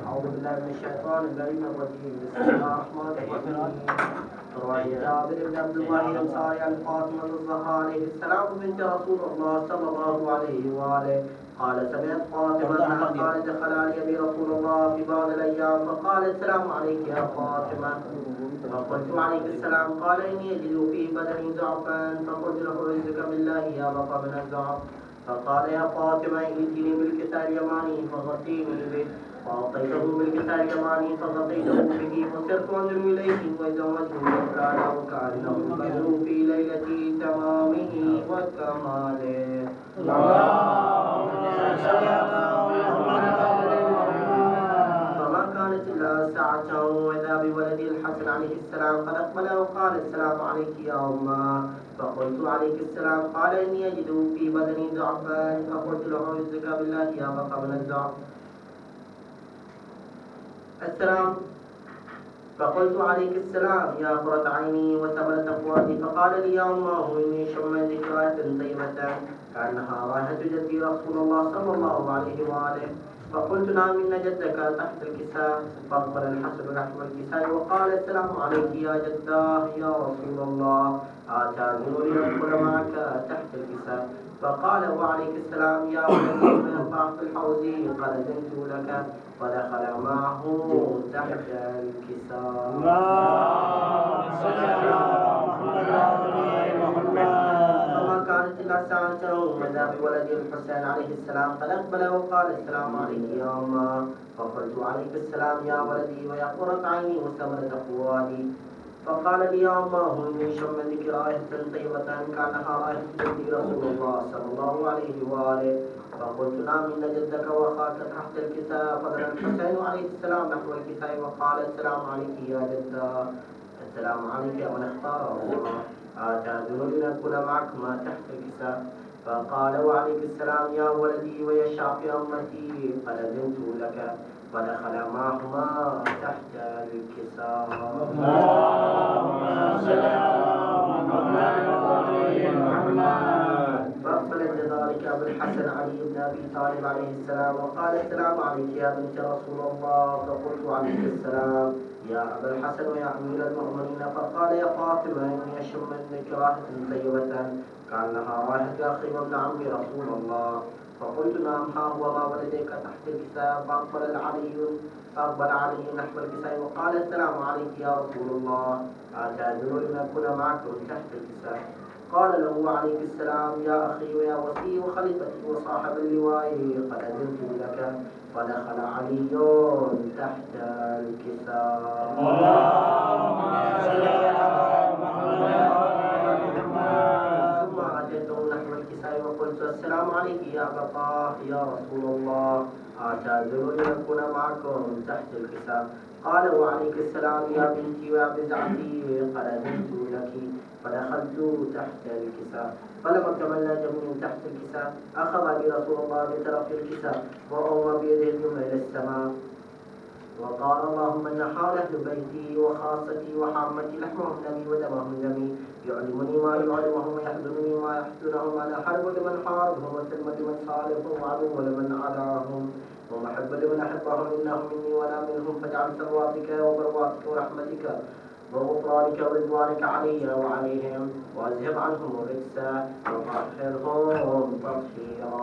أعوذ بالله من الشيطان اللعين الرجيم. بسم الله الرحمن الرحيم. روى جابر بن عبد الله الأنصاري عن فاطمة الزهراء عليه السلام بنت رسول الله صلى الله عليه وآله قال سمعت فاطمة قال دخل علي أبي رسول الله في بعض الأيام فقال السلام عليك يا فاطمة فقلت عليك السلام قال إني أجد في بدني ضعفا فقلت له أعوذك بالله يا بطى من الضعف فقال يا فاطمة ائتني بالكساء اليماني فغطيني به فأعطيته بالكساء اليماني فغطيته به فصرت أنظر إليه وإذا وجهه يبلى وكأنه البدر في ليلة تمامه وكماله. فما كانت إلا ساعة وإذا بولد الحسن عليه السلام قد أقبل وقال السلام عليك يا أمه فقلت عليك السلام قال إني أجد في بدني ضعفا فقلت له أعوذك بالله يا بقى من الضعف. السلام فقلت عليك السلام يا قرة عيني وثمرة فؤادي فقال لي يا أمه إني شم ذكريات طيبة كأنها رائحة جدي رسول الله صلى الله عليه وآله فقلت نعم إن جدك تحت الكساء فأقبل الحسن نحو الكساء وقال السلام عليك يا جداه يا رسول الله آتاني لأدخل معك تحت الكساء فقال وعليك السلام يا ولدي من ضعف الحوز قد أذنت لك فدخل معه تحت الكساء. فما كانت إلا ساعة وإذا بولد الحسين عليه السلام قد أقبل وقال السلام عليك يا أمه فقلت عليك السلام يا ولدي ويا قرة عيني وثمرة فؤادي فقال لي يا أمه إني شم ذكر رائحة طيبة كأنها رائحة جدي رسول الله صلى الله عليه وآله فقلت نعم إن جدك وأخاك تحت الكساء فدنا الحسين عليه السلام نحو الكساء وقال السلام عليك يا جدة السلام عليك يا من اختاره الله آتاذن لنأكل معك ما تحت الكساء فقال وعليك السلام يا ولدي ويا شافي أمتي قد أذنت لك فدخل معهما تحت الكساء. فأقبل ذلك أبو الحسن علي بن أبي طالب عليه السلام وقال السلام عليك يا بنت رسول الله فقلت عليك السلام يا أبا الحسن ويا أمير المؤمنين فقال يا فاطمة إني أشم منك رائحة طيبة كأنها رائحة أخي وابن عمي رسول الله فقلت نعم ها هو ما ولديك تحت الكساء فأقبل علي نحو الكساء وقال السلام عليك يا رسول الله آتاذن لنكون معكم تحت الكساء قال له عليك السلام يا أخي ويا وصي وخليفتي وصاحب اللواء قد أذنت لك فدخل علي تحت الكساء. ثم أتيته نحو الكساء وقلت السلام عليك يا أبا طه يا رسول الله آتاذن لنكون معكم تحت الكساء قال وعليك السلام يا بنتي ويا بزعتي قد أذنت لك فدخلت تحت الكساء فلما كملنا جميعا تحت الكساء أخذ لي رسول الله بطرف الكساء وأومى بيده اليمنى إلى السماء وقال اللهم إن حال أهل بيتي وخاصتي وحامتي لحمهم دمي ودمهم دمي يعلمني ما يعلمهم ويحزنني ما يحزنهم أنا حرب لمن حاربهم وسلم لمن صالحهم وعدو لمن عداهم ومحب لمن أحبهم إنهم مني ولا منهم فاجعل ثوابك وبرواتك ورحمتك وغفرانك ورضوانك علي وعليهم واذهب عنهم الرجس وطهرهم تطهيرا.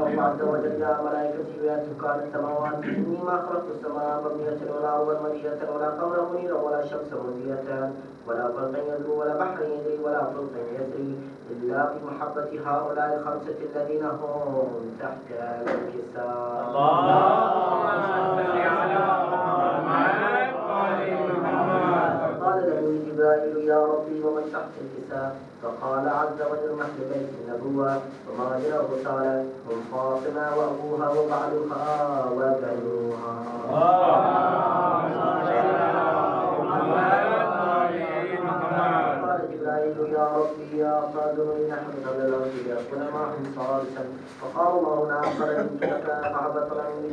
الله عز وجل يا ملائكتي ويا سكان السماوات إني ما خلقت السماء مبنية ولا أرضا ملية ولا قمرا منيرا ولا شمسا مضيئة ولا فلقا يدعو ولا بحرا يجري ولا فلق يسري إلا في محبة هؤلاء الخمسة الذين هم تحت الكساء. قال له جبرائيل يا ربي ومن تحت الكساء فقال عز وجل مثل بيت النبوة ومراجع الرسالة هم فاطمة وأبوها وبعلها وبنوها. قال جبرائيل يا ربي يا قادر نحن قبل الأرض يكون معهم صالحا فقال الله نعم قدمت لك فهبط عنه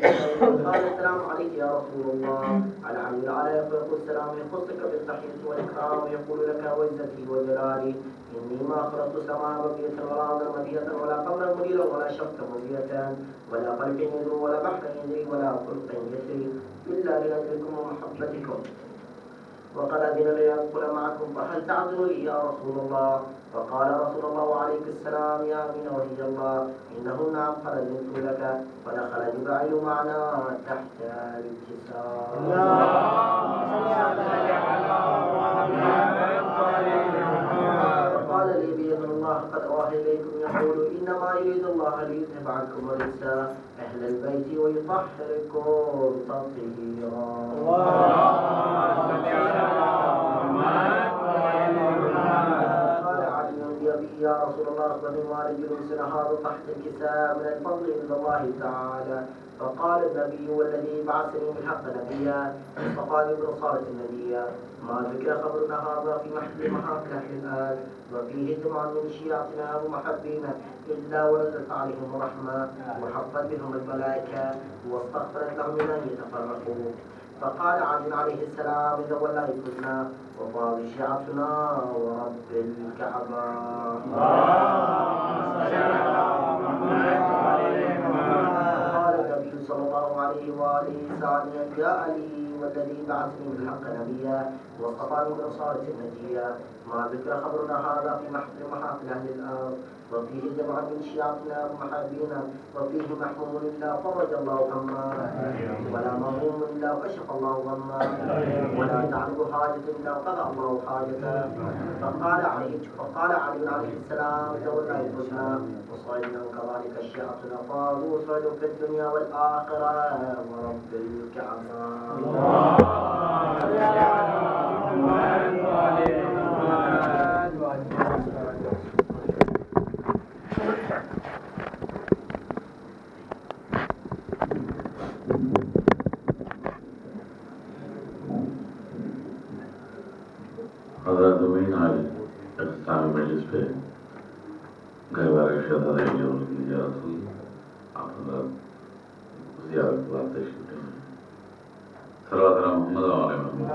قال السلام عليك يا رسول الله. على عمي على يقول السلام يخصك بالتحية والإكرام ويقول لك وعزتي وجلالي إني ما خلقت السماء بقية ولا أرضا مدية ولا قمرا منيرا ولا شمسا مضيئة ولا قلب يدعو ولا بحر يجري ولا خلق يسري إلا لأجلكم ومحبتكم وقد أذن لي أن أدخل معكم فهل تعذر لي يا رسول الله؟ فقال رسول الله عليه السلام يا أمين وهي الله إنه نعم قد أذنت لك. فدخل جبريل معنا تحت الجسار. فقال لي بإذن الله قد أوحي إليكم يقول إنما يريد الله ليذهب عنكم الرجس أهل البيت ويطهركم تطهيرا. يا رسول الله أخبرني ما رجل سنهار تحت الكساء من الفضل عند الله تعالى. فقال النبي والذي بعثني بالحق نبيا اصطفاني بن صالح النبيا ما ذكر خبرنا هذا في محل محافل أهل الآن وفيه جمع من شيعتنا ومحبينا إلا ونزلت عليهم الرحمة وحفت بهم الملائكة واستغفرت لهم من أن يتفرقوا. فقال علي عليه السلام إذا والله كنا وفاض شيعتنا ورب الكعبة. قال النبي صلى الله عليه وآله ثانيا يا علي والذي بعثني بالحق نبيا واصطفاني من صالح النجيا ما ذكر خبرنا هذا في محافل أهل الأرض وفيه جمع من شيعتنا ومحابينا وفيه محموم إلا فرج الله همه ولا مهموم إلا كشف الله غمه ولا تعرض حاجة إلا قضى الله حاجته. فقال علي عليه السلام تولى الحسنى وصعدنا كذلك الشيعتنا فاضوا صعدوا في الدنيا والآخرة ورب الكعبة. حضرات امین آج اختتام مجلس پہ گھر والے شہزادہ زیارت ہوئی. آپ حضرات زیارت کے بعد تشریف لیں. صلوات علی محمد و آل محمد.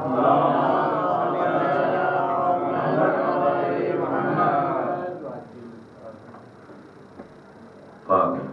فاتحہ.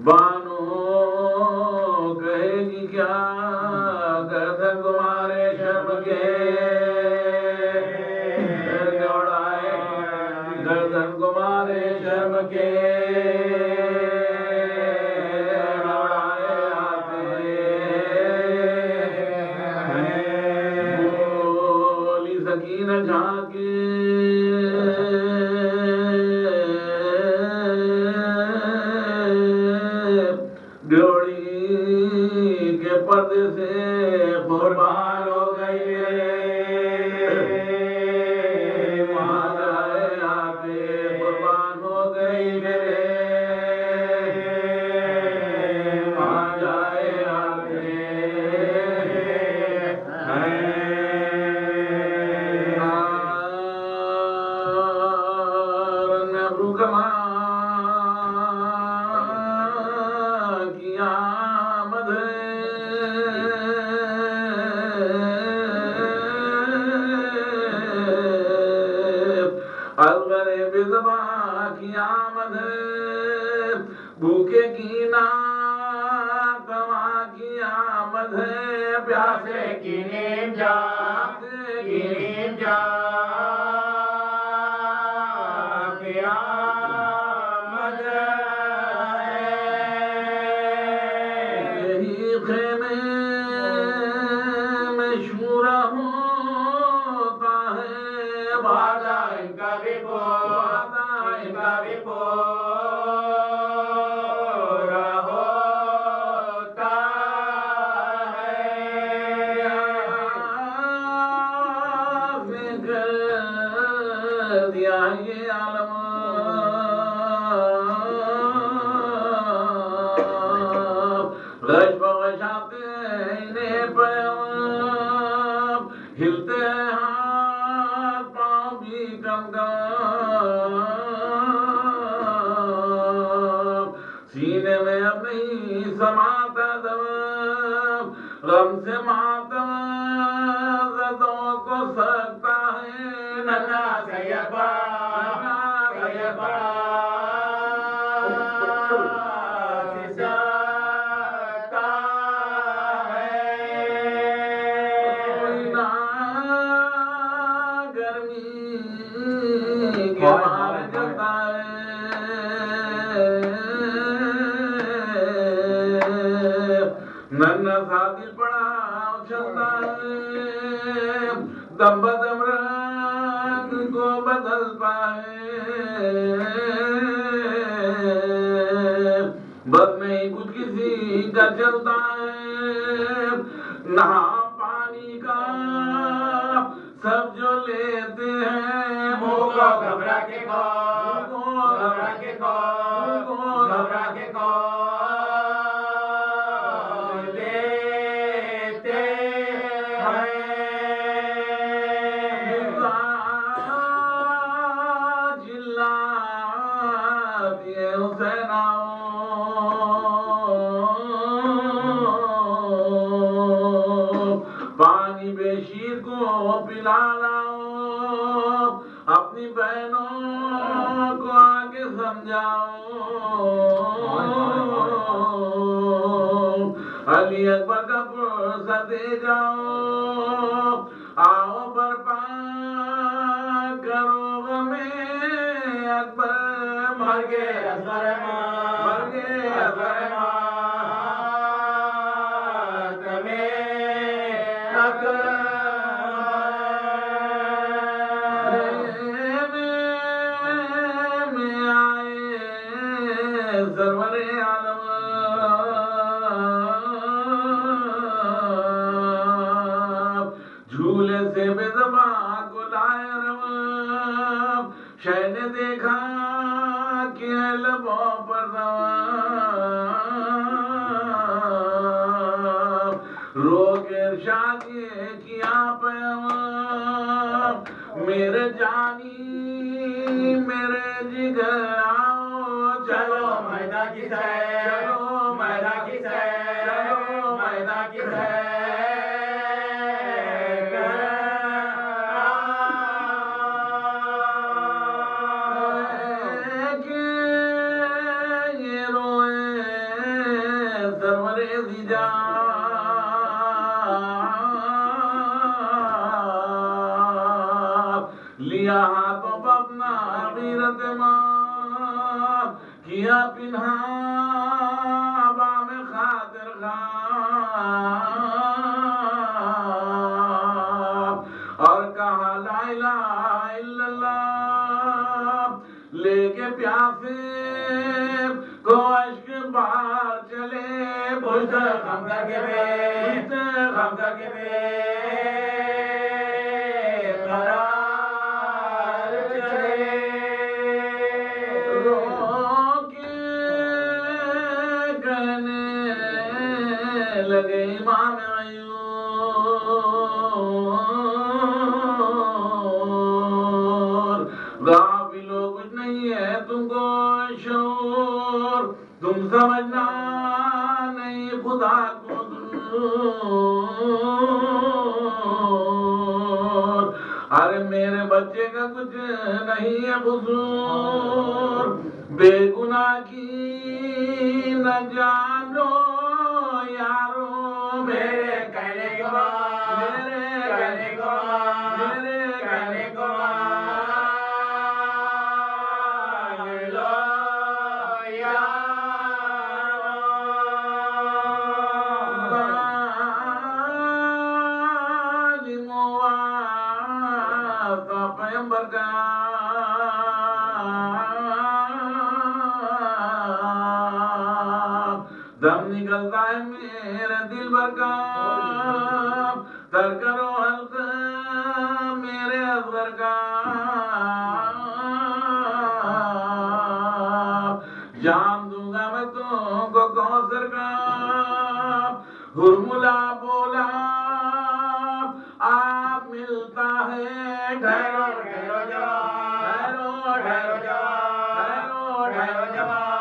بانو نہ جھانکے ڈیوڑی کے پردے سے قربان ہو گئی وہاں جائے آتے قربان ہو گئی میرے وہاں جائے آتے نبرو کما کی آمد الغرے بزباں کی آمد بھوکے کی ناتواں کی آمد ہے پیاسے کی نیم جا کی آمد ہے یہی خیمے میں شورا ہوتا ہے وعدہ ان کا بھی پورا ہوتا ہے فکر دیا یہ عالم غش بغش آتے ہیں انہیں پیام ہلتے ہیں ہاتھ پاؤں بھی کم سینے میں اب نہیں سماتا دم غم سے ماتم زدوں کو سکتا ہے ننا سید بڑا سکتا ہے گرمی کے مارے جلتا ہے ننا سا دل پڑا اچھلتا ہے دم بدم رنگ کو بدلتا ہے بس نہیں کچھ کسی کا چلتا ہے نہا پانی کا سب جو لیتے ہیں منہ کو گھبرا کے لیتے ہیں جلاتی ہے حسین پانی بے شیر کو پلا لاؤ اپنی بہنوں کو آگے سمجھاؤ علی اکبر کا پرسہ دے جاؤ آؤ برپا کرو غم اکبر مر گئے اثر سرور عالم جھولے سے بے زباں کو لائے رواب شہ نے دیکھا کہ لبوں پر رواب رو کے ارشاد یہ کیا پیغام میرے جانی میرے جگر آؤ چلو میدان کی سیر یہ روئے سرور زیجا لیا ہاتھوں پہ اپنا غیرت ماں کیا پنہاں بام خاطر خواہ اور کہا لا الہ پیاسے کو عشق بہار چلے پشت غم کر کے بے قرار چلے رو کے کہنے لگے امام غیور غافلوں کچھ نہیں ہے تم کو شعور تم سمجھنا نہیں خدا کو دور ارے میرے بچے کا کچھ نہیں ہے قصور بے گناہ کی نہ جانو یارو میرے کہنے کے بعد میرے کہنے کے بعد لو یارو ظالموں واسطہ پیغمبر کا دم نکلتا ہے میرے دل بھر کا تر کرو حلقہ میرے اصغر کا جان دوں گا میں تم کو کوثر کا ہرملا بولا آپ ملتا ہے ٹھہرو ٹھہرو جواب ٹھہرو جواب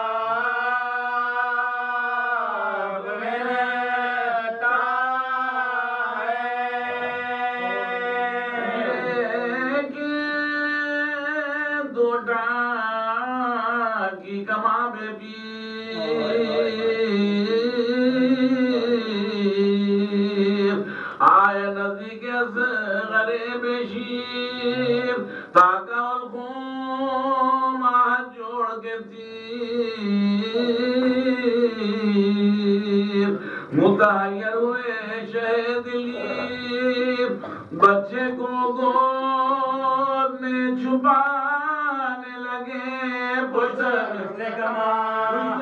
کی کماں بے پیر آئے نزدیک اصغر بشیر تاکہ الخوم آہ جوڑ کے تیر متحیر ہوئے شہ دلیر بچے کو گود میں چھپانے لگے پشت مثل کمان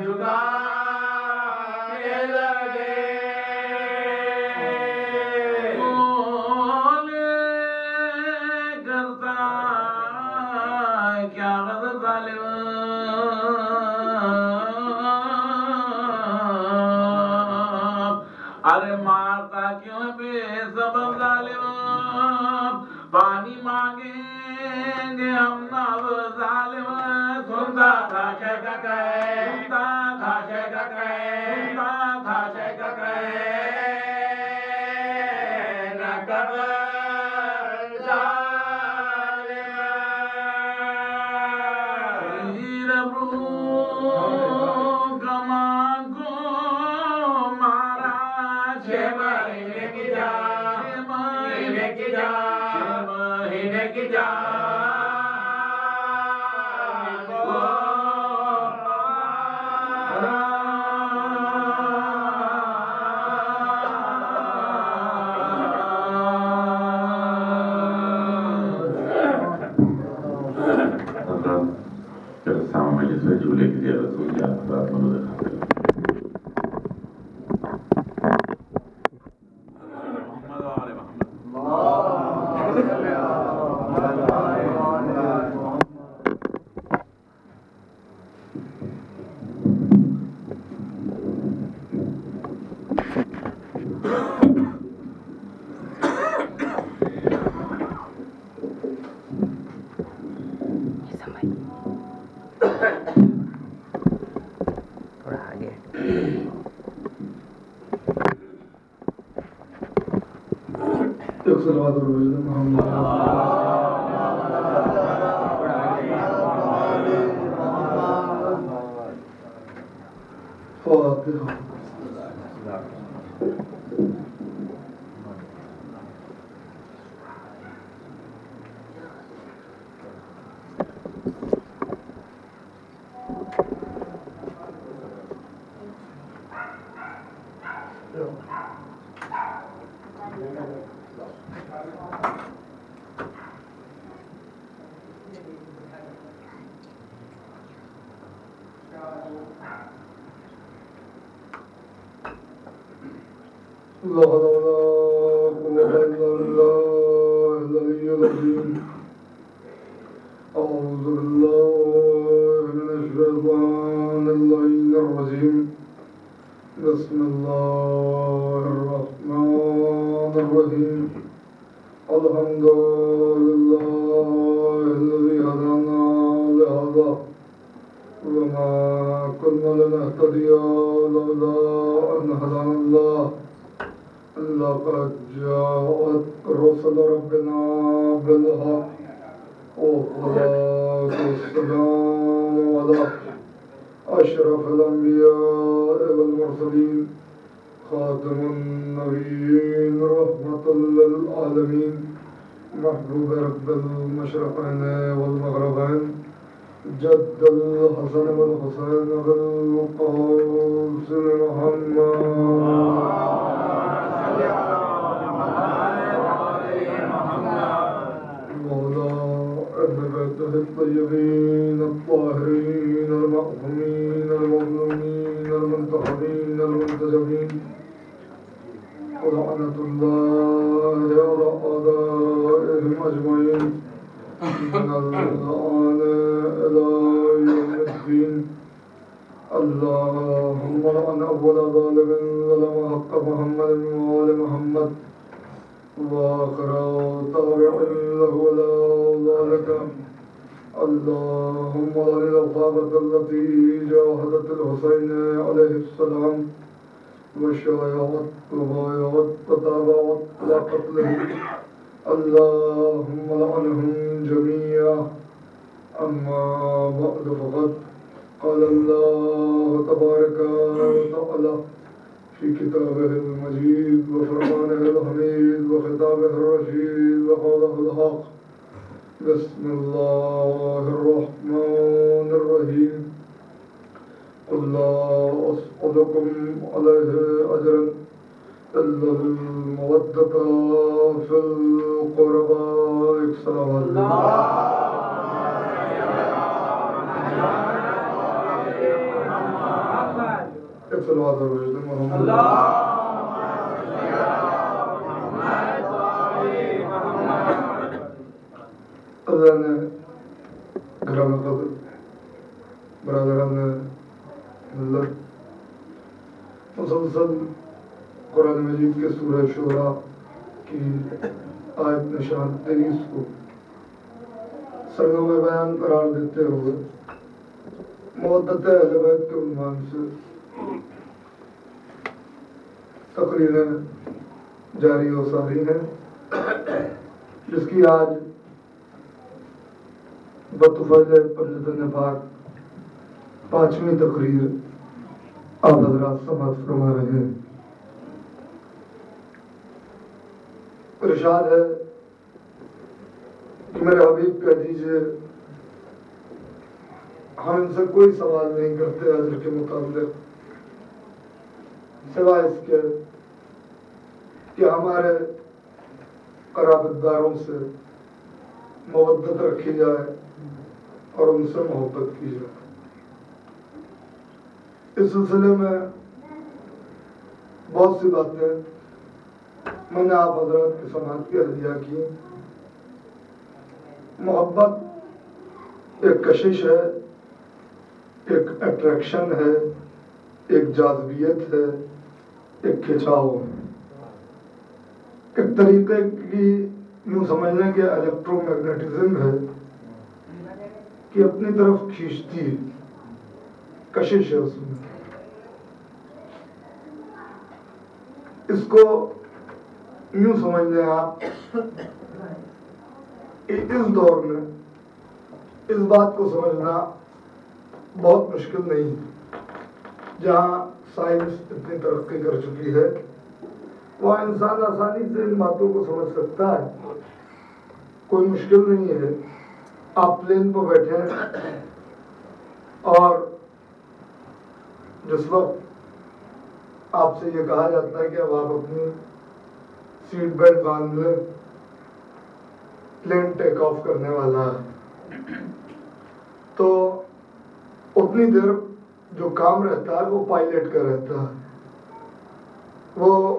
جھکانے لگے بولے کرتا کیا غضب ظالم ارے مارتا کیوں بے سبب ظالم پانی مانگیں گے ہم اب ظالم سنتا تھا شیخ کا کہے نہ قبر ظالم ابرو کمان کو مارا 6 مہینے کی جان جھولے کی زیارت ہو گیا رات منو دکھاتے ہیں محمد آل محمد تھوڑا آگے صلوات محمد لا حول ولا قوة إلا بالله العلي العظيم. أعوذ بالله من الشيطان اللعين الرجيم. بسم الله الرحمن الرحيم. الحمد لله الذي هدانا لهذا وما كنا لنهتدي لولا أن هدانا الله. لقد جاءت رسل ربنا بالحق والصلاة والسلام على أشرف الأنبياء والمرسلين خاتم النبيين رحمة للعالمين محبوب رب المشرقين والمغربين جد الحسن والحسين بالقاسم محمد الطيبين الطاهرين المعصومين المظلومين المنتخبين المنتجبين ولعنة الله على أعدائهم أجمعين من الآن إلى يوم الدين. اللهم لعن أول ظالم ظلم حق محمد وآل محمد وآخر تابع له ولا ذلك. اللهم لعن الصحابة التي جاهدت الحسين عليه السلام وشايعت وبايعت وتابعت إلى قتله. اللهم لعنهم جميعا. أما بعد فقد قال الله تبارك وتعالى في كتابه المجيد وفرقانه الحميد وخطابه الرشيد وقوله الحق. بسم الله الرحمن الرحيم. قل لا أسألكم عليه أجرا إلا المودة في القربى. السلام عليكم. صلوات الرشد محمد. اذان گرام قدر برادران ملت، مسلسل قرآن مجید کے سورہ شعراء کی آیت نشان 23 کو سرگرم بیان قرار دیتے ہوئے مودت اہل بیت کے عنوان سے تقریریں جاری و ساری ہیں، جس کی آج بطفیل پنجتن پاک 5ویں تقریر آپ حضرات سماعت فرما رہے ہیں۔ ارشاد ہے کہ میرے حبیب کہہ دیجئے ہم ان سے کوئی سوال نہیں کرتے اجر کے متعلق، سوائے اس کے کہ ہمارے قرابت داروں سے مودت رکھی جائے اور ان سے محبت کی جائے۔ اس سلسلے میں بہت سی باتیں میں نے آپ حضرات کی سماعت کی عطیہ کی۔ محبت ایک کشش ہے، ایک اٹریکشن ہے، ایک جاذبیت ہے، ایک کھچاؤ ہے، ایک طریقے کی یوں سمجھنے کے الیکٹرو میگنیٹزم ہے کہ اپنی طرف کھینچتی ہے، کشش ہے اس میں۔ اس کو یوں سمجھ لیں آپ کہ اس دور میں اس بات کو سمجھنا بہت مشکل نہیں ہے۔ جہاں سائنس اتنی ترقی کر چکی ہے وہاں انسان آسانی سے ان باتوں کو سمجھ سکتا ہے، کوئی مشکل نہیں ہے۔ آپ پلین پر بیٹھے ہیں اور جس وقت آپ سے یہ کہا جاتا ہے کہ اب آپ اپنی سیٹ بیلٹ باندھ لیں، پلین ٹیک آف کرنے والا ہے، تو اتنی دیر جو کام رہتا ہے وہ پائلٹ کا رہتا ہے۔ وہ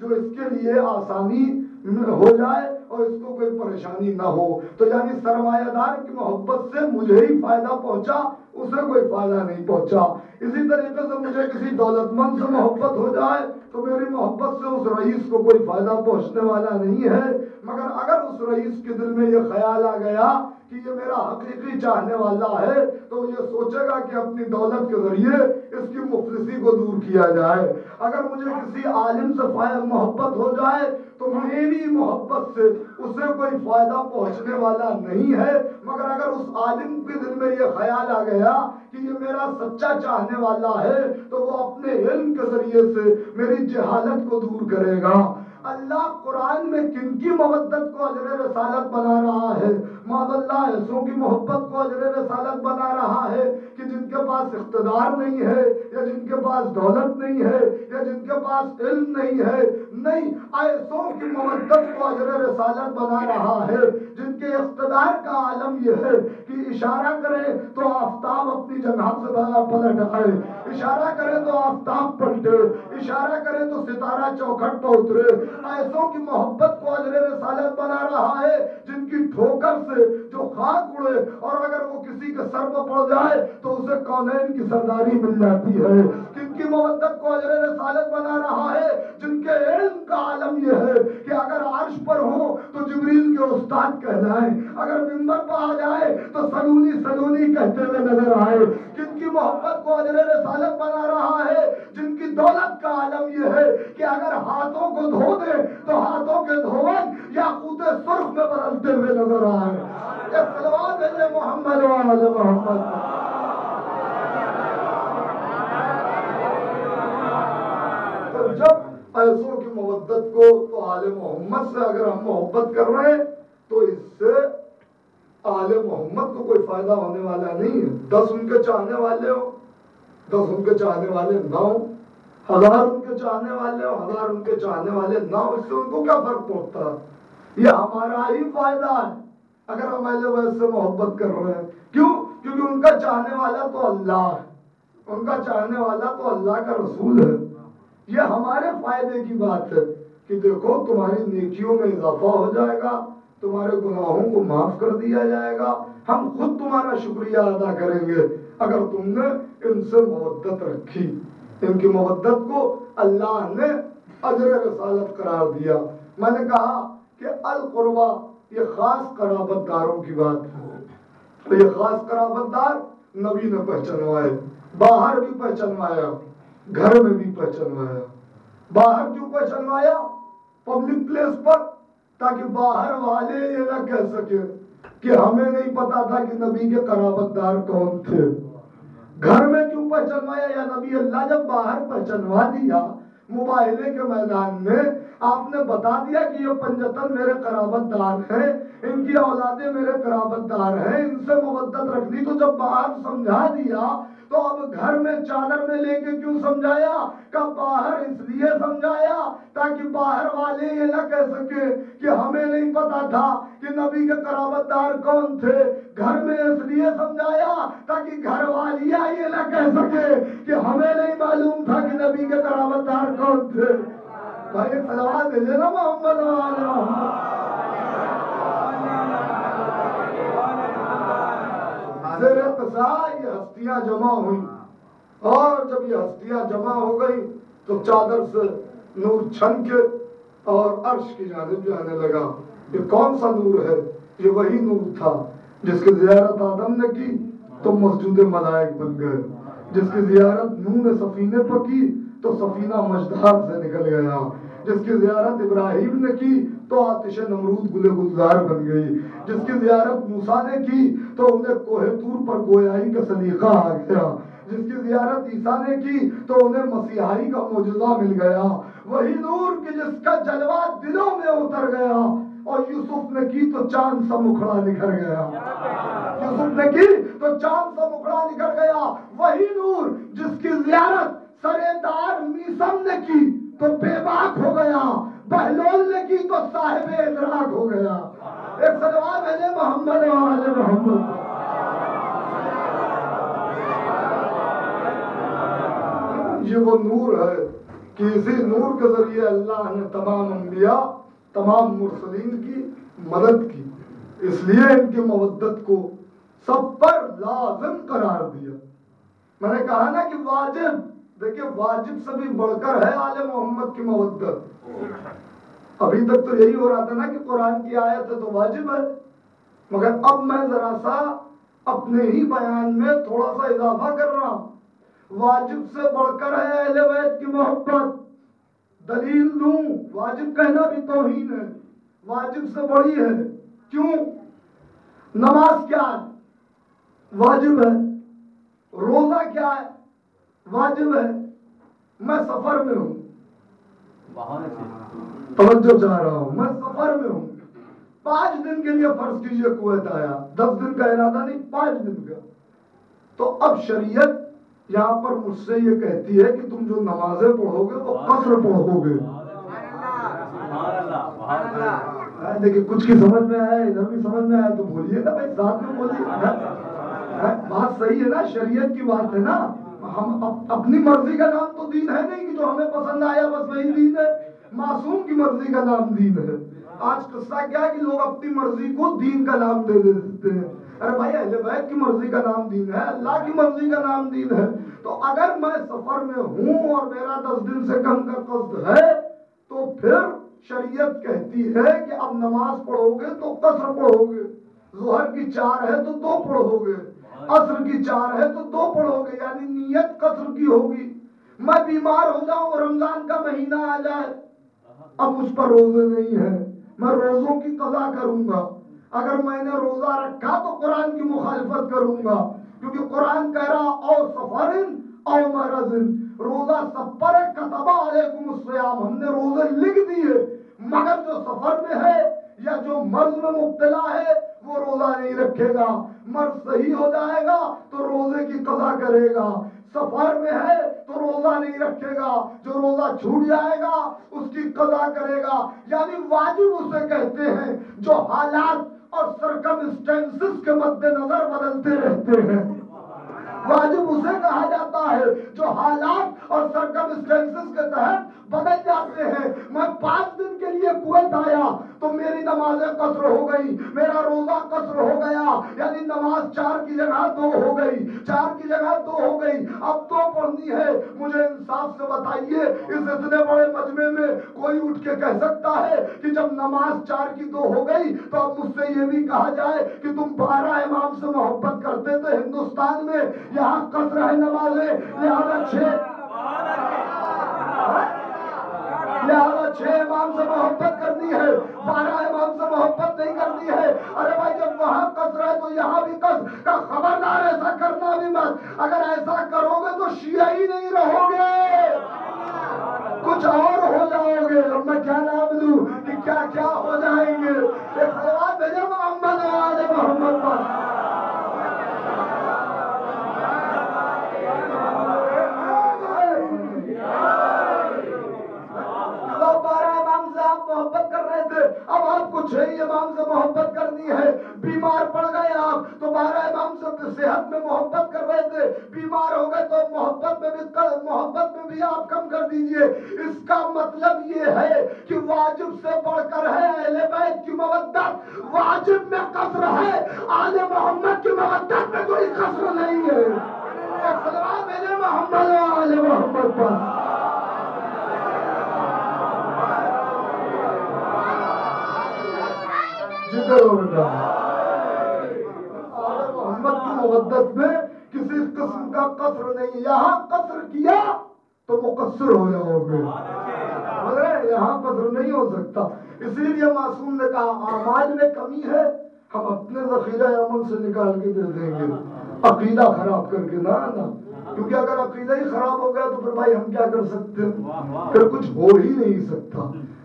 جو اس کے لیے آسانی ہو جائے اور اس کو کوئی پریشانی نہ ہو. تو یعنی سرمایہ دار کی محبت سے مجھے ہی فائدہ پہنچا، اسے کوئی فائدہ نہیں پہنچا. اسی طریقے سے مجھے کسی دولت مند سے محبت ہو جائے تو میری محبت سے اس رئیس کو کوئی فائدہ پہنچنے والا نہیں ہے. مگر اگر اس رئیس کے دل میں یہ خیال آ گیا کہ یہ میرا حقیقی چاہنے والا ہے تو یہ سوچے گا کہ اپنی دولت کے ذریعے اس کی مفلسی کو دور کیا جائے. اگر مجھے کسی عالم سے محبت ہو جائے تو میری محبت سے اسے کوئی فائدہ پہنچنے والا نہیں ہے. مگر اگر اس عالم کے دل میں یہ خیال آ گیا کہ یہ میرا سچا چاہنے والا ہے تو وہ اپنے علم کے ذریعے سے میری جہالت کو دور کرے گا. اللہ قرآن میں کن کی محبت کو اجر رسالت بنا رہا ہے؟ معاذ اللہ ایسوں کی محبت کو اجر رسالت بنا رہا ہے کہ جن کے پاس اقتدار نہیں ہے یا جن کے پاس دولت نہیں ہے یا جن کے پاس علم نہیں ہے. نہیں، ایسوں کی محبت کو اجر رسالت بنا رہا ہے جن کے اقتدار کا عالم یہ ہے کہ اشارہ کرے تو آفتاب اپنی جگہ سے پلٹ آئے، اشارہ کرے تو آفتاب پلٹے، اشارہ کرے تو ستارہ چوکھٹ پہ اترے. ایسوں کی محبت کو اجر رسالت بنا رہا ہے جن کی ٹھوکر سے جو خاک اڑے اور اگر وہ کسی کے سر پر پڑ جائے تو اسے کونین کی سرداری مل جاتی ہے. جن کی محبت کو اجر رسالت بنا رہا ہے جن کے علم کا عالم یہ ہے کہ اگر عرش پر ہو تو جبریل کے استاد کہلائیں، اگر منبر پر آ جائے تو سلونی سلونی کہتے ہوئے نظر آئے. جن کی محبت کو اجر رسالت بنا رہا ہے جن کی دولت کا عالم یہ ہے کہ اگر ہاتھوں کو دھو دے تو ہاتھوں کے دھون یاقوت سرخ میں بدلتے ہوئے نظر آئے. صلوات علی محمد و علی محمد. تو جب ایسوں کی محبت کو تو آل محمد سے اگر ہم محبت کر رہے ہیں تو اس سے آل محمد کو کوئی فائدہ ہونے والا نہیں ہے. 10 ان کے چاہنے والے ہو، 10 ان کے چاہنے والے نہ ہو، 1000 ان کے چاہنے والے ہو، 1000 ان کے چاہنے والے نہ ہو، اس سے ان کو کیا فرق پڑتا ہے؟ یہ ہمارا ہی فائدہ ہے اگر ہم اہل بیت سے محبت کر رہے ہیں. کیوں؟ کیونکہ ان کا چاہنے والا تو اللہ ہے، ان کا چاہنے والا تو اللہ کا رسول ہے. یہ ہمارے فائدے کی بات ہے کہ دیکھو تمہاری نیکیوں میں اضافہ ہو جائے گا، تمہارے گناہوں کو معاف کر دیا جائے گا، ہم خود تمہارا شکریہ ادا کریں گے اگر تم نے ان سے محبت رکھی. ان کی محبت کو اللہ نے اجر رسالت قرار دیا. میں نے کہا کہ القربہ یہ خاص قرابت داروں کی بات ہے. یہ خاص قرابت دار نبی نے پہچانوائے، باہر بھی پہچانوایا، گھر میں بھی پہچانوایا. باہر کیوں پہچانوایا؟ پبلک پلیس پر، تاکہ باہر والے یہ نہ کہہ سکے کہ ہمیں نہیں پتا تھا کہ نبی کے قرابت دار کون تھے. گھر میں کیوں پہچانوایا؟ یا نبی اللہ جب باہر پہچانوا دیا مباہلے کے میدان میں، آپ نے بتا دیا کہ یہ 75 میرے قرابت دار ہیں، ان کی اولادیں میرے قرابت دار ہیں، ان سے محبت رکھنی. تو جب باہر سمجھا دیا تو اب گھر میں چادر میں لے کے کیوں سمجھایا؟ کہ باہر اس لیے سمجھایا تاکہ باہر والے یہ نہ کہہ سکے کہ ہمیں نہیں پتا تھا کہ نبی کے قرابت دار کون تھے. گھر میں اس لیے سمجھایا تاکہ گھر والیاں یہ نہ کہہ سکے کہ ہمیں نہیں معلوم تھا کہ نبی کے قرابت دار کون تھے. بھائی صلوات بھیجے نا محمد و آل محمد. زیر اقتضاء یہ ہستیاں جمع ہوئی، اور جب یہ ہستیاں جمع ہو گئی تو چادر سے نور چھن کے اور عرش کی جانب جانے لگا. یہ کون سا نور ہے؟ یہ وہی نور تھا جس کی زیارت آدم نے کی تو مسجود ملائک بن گئے، جس کی زیارت نوح نے سفینے پر کی تو سفینہ مجدار سے نکل گیا، جس کی زیارت ابراہیم نے کی تو آتش نمرود گل گلزار بن گئی، جس کی زیارت موسیٰ نے کی تو انہیں کوہ طور پر گویائی کا سلیقہ آ گیا، جس کی زیارت عیسیٰ نے کی تو انہیں مسیحائی کا معجزہ مل گیا. وہی نور کہ جس کا جلوہ دلوں میں اتر گیا، اور یوسف نے کی تو چاند سا مکھڑا نکھر گیا. یوسف نے کی تو چاند سا مکھڑا نکھر گیا. وہی نور جس کی زیارت سردار میثم نے کی تو بے باک ہو گیا، بہلول نے کی تو صاحب ادراک ہو گیا. ایک صلوات ہے محمد و آل محمد. یہ وہ نور ہے کہ اسی نور کے ذریعے اللہ نے تمام انبیاء تمام مرسلین کی مدد کی، اس لیے ان کی مودت کو سب پر لازم قرار دیا۔ میں نے کہا نا کہ واجب، دیکھیے واجب سے بھی بڑھ کر ہے آل محمد کی مودت۔ ابھی تک تو یہی ہو رہا تھا نا کہ قرآن کی آیت ہے تو واجب ہے، مگر اب میں ذرا سا اپنے ہی بیان میں تھوڑا سا اضافہ کر رہا ہوں۔ واجب سے بڑھ کر ہے اہل بیت کی محبت۔ دلیل دوں، واجب کہنا بھی توہین ہے، واجب سے بڑی ہے۔ کیوں؟ نماز کیا ہے؟ واجب ہے۔ روزہ کیا ہے؟ واجب ہے۔ میں سفر میں ہوں، توجہ چاہ رہا ہوں، میں سفر میں ہوں، 5 دن کے لیے فرض کیجئے کویت آیا، 10 دن کا ارادہ نہیں، 5 دن کا۔ تو اب شریعت یہاں پر مجھ سے یہ کہتی ہے کہ تم جو نمازیں پڑھو گے وہ قصر پڑھو گے۔ دیکھیں کچھ کی سمجھ میں آیا، ادھر بھی سمجھ میں آیا تو بولیے نا بھائی، ساتھ میں بولیے۔ بات صحیح ہے نا، شریعت کی بات ہے نا۔ ہم اپنی مرضی کا نام تو دین ہے نہیں کہ جو ہمیں پسند آیا بس وہی دین ہے۔ معصوم کی مرضی کا نام دین ہے۔ آج قصہ کیا ہے کہ لوگ اپنی مرضی کو دین کا نام دے دیتے ہیں۔ ارے بھائی اہل بیت کی مرضی کا نام دین ہے، اللہ کی مرضی کا نام دین ہے۔ تو اگر میں سفر میں ہوں اور میرا 10 دن سے کم کا قصد ہے تو پھر شریعت کہتی ہے کہ اب نماز پڑھو گے تو قصر پڑھو گے۔ ظہر کی 4 ہے تو 2 پڑھو گے، عصر کی 4 ہے تو 2 پڑھو گے، یعنی نیت قصر کی ہوگی۔ میں بیمار ہو جاؤں، رمضان کا مہینہ آ جائے، اب مجھ پر روزے نہیں ہیں، میں روزوں کی قضا کروں گا۔ اگر میں نے روزہ رکھا تو قرآن کی مخالفت کروں گا، کیونکہ قرآن کہہ رہا او سفرن او مرضن، روزہ سب پر ہے، کتب علیکم الصیام، ہم نے روزے لکھ دیے، مگر جو سفر میں ہے یا جو مرض میں مبتلا ہے وہ روزہ نہیں رکھے گا۔ مرض صحیح ہو جائے گا تو روزے کی قضا کرے گا، سفر میں ہے تو روزہ نہیں رکھے گا، جو روزہ چھوٹ جائے گا اس کی قضا کرے گا۔ یعنی واجب اسے کہتے ہیں جو حالات اور سرکمسٹینسز کے مد نظر بدلتے رہتے ہیں۔ واجب اسے کہا جاتا ہے جو حالات اور سرکمسٹینسز کے تحت بدل جاتے ہیں۔ میں 5 دن کے لیے کویت آیا تو میری نمازیں قصر ہو گئی، میرا روزہ قصر ہو گیا، یعنی نماز 4 کی جگہ 2 ہو گئی، 4 کی جگہ 2 ہو گئی، اب 2 پڑھنی ہے۔ مجھے انصاف سے بتائیے اس اتنے بڑے مجمع میں کوئی اٹھ کے کہہ سکتا ہے کہ جب نماز 4 کی 2 ہو گئی تو اب مجھ سے یہ بھی کہا جائے کہ تم 12 امام سے محبت کرتے تھے ہندوستان میں، یہاں قصر ہے نمازیں، لہذا 6 امام سے محبت کرنی ہے، 12 امام سے محبت نہیں کرنی ہے۔ ارے بھائی جب وہاں قصر ہے تو یہاں بھی قصر کا، خبردار ایسا کرنا بھی مت۔ اگر ایسا کرو گے تو شیعہ ہی نہیں رہو گے، کچھ اور ہو جاؤ گے۔ اب میں کیا نام لوں کہ کیا کیا ہو جائیں گے۔ ایک سوال بھیجے محمد و آل محمد پر۔ محبت کر رہے تھے، اب آپ کو 6 امام سے محبت کرنی ہے۔ بیمار پڑ گئے آپ تو 12 امام سے صحت میں محبت کر رہے تھے، بیمار ہو گئے تو محبت میں بھی آپ کم کر دیجئے۔ اس کا مطلب یہ ہے کہ واجب سے بڑھ کر ہے اہل بیت کی مودت، واجب میں قصر ہے، آل محمد کی مودت میں کوئی قصر نہیں ہے۔ سلام میرے محمد و آل محمد پر۔ محمد کی مودت میں کسی قسم کا قصر نہیں، یہاں قصر کیا تو مقصر ہو جاؤ گے، مگر یہاں قصر نہیں ہو سکتا۔ اسی لیے معصوم نے کہا اعمال میں کمی ہے، ہم اپنے ذخیرہ عمل سے نکال کے دے دیں گے، عقیدہ خراب کر کے نہ آنا، کیونکہ اگر عقیدہ ہی خراب ہو گیا تو پھر بھائی ہم کیا کر سکتے ہیں، پھر کچھ ہو ہی نہیں سکتا۔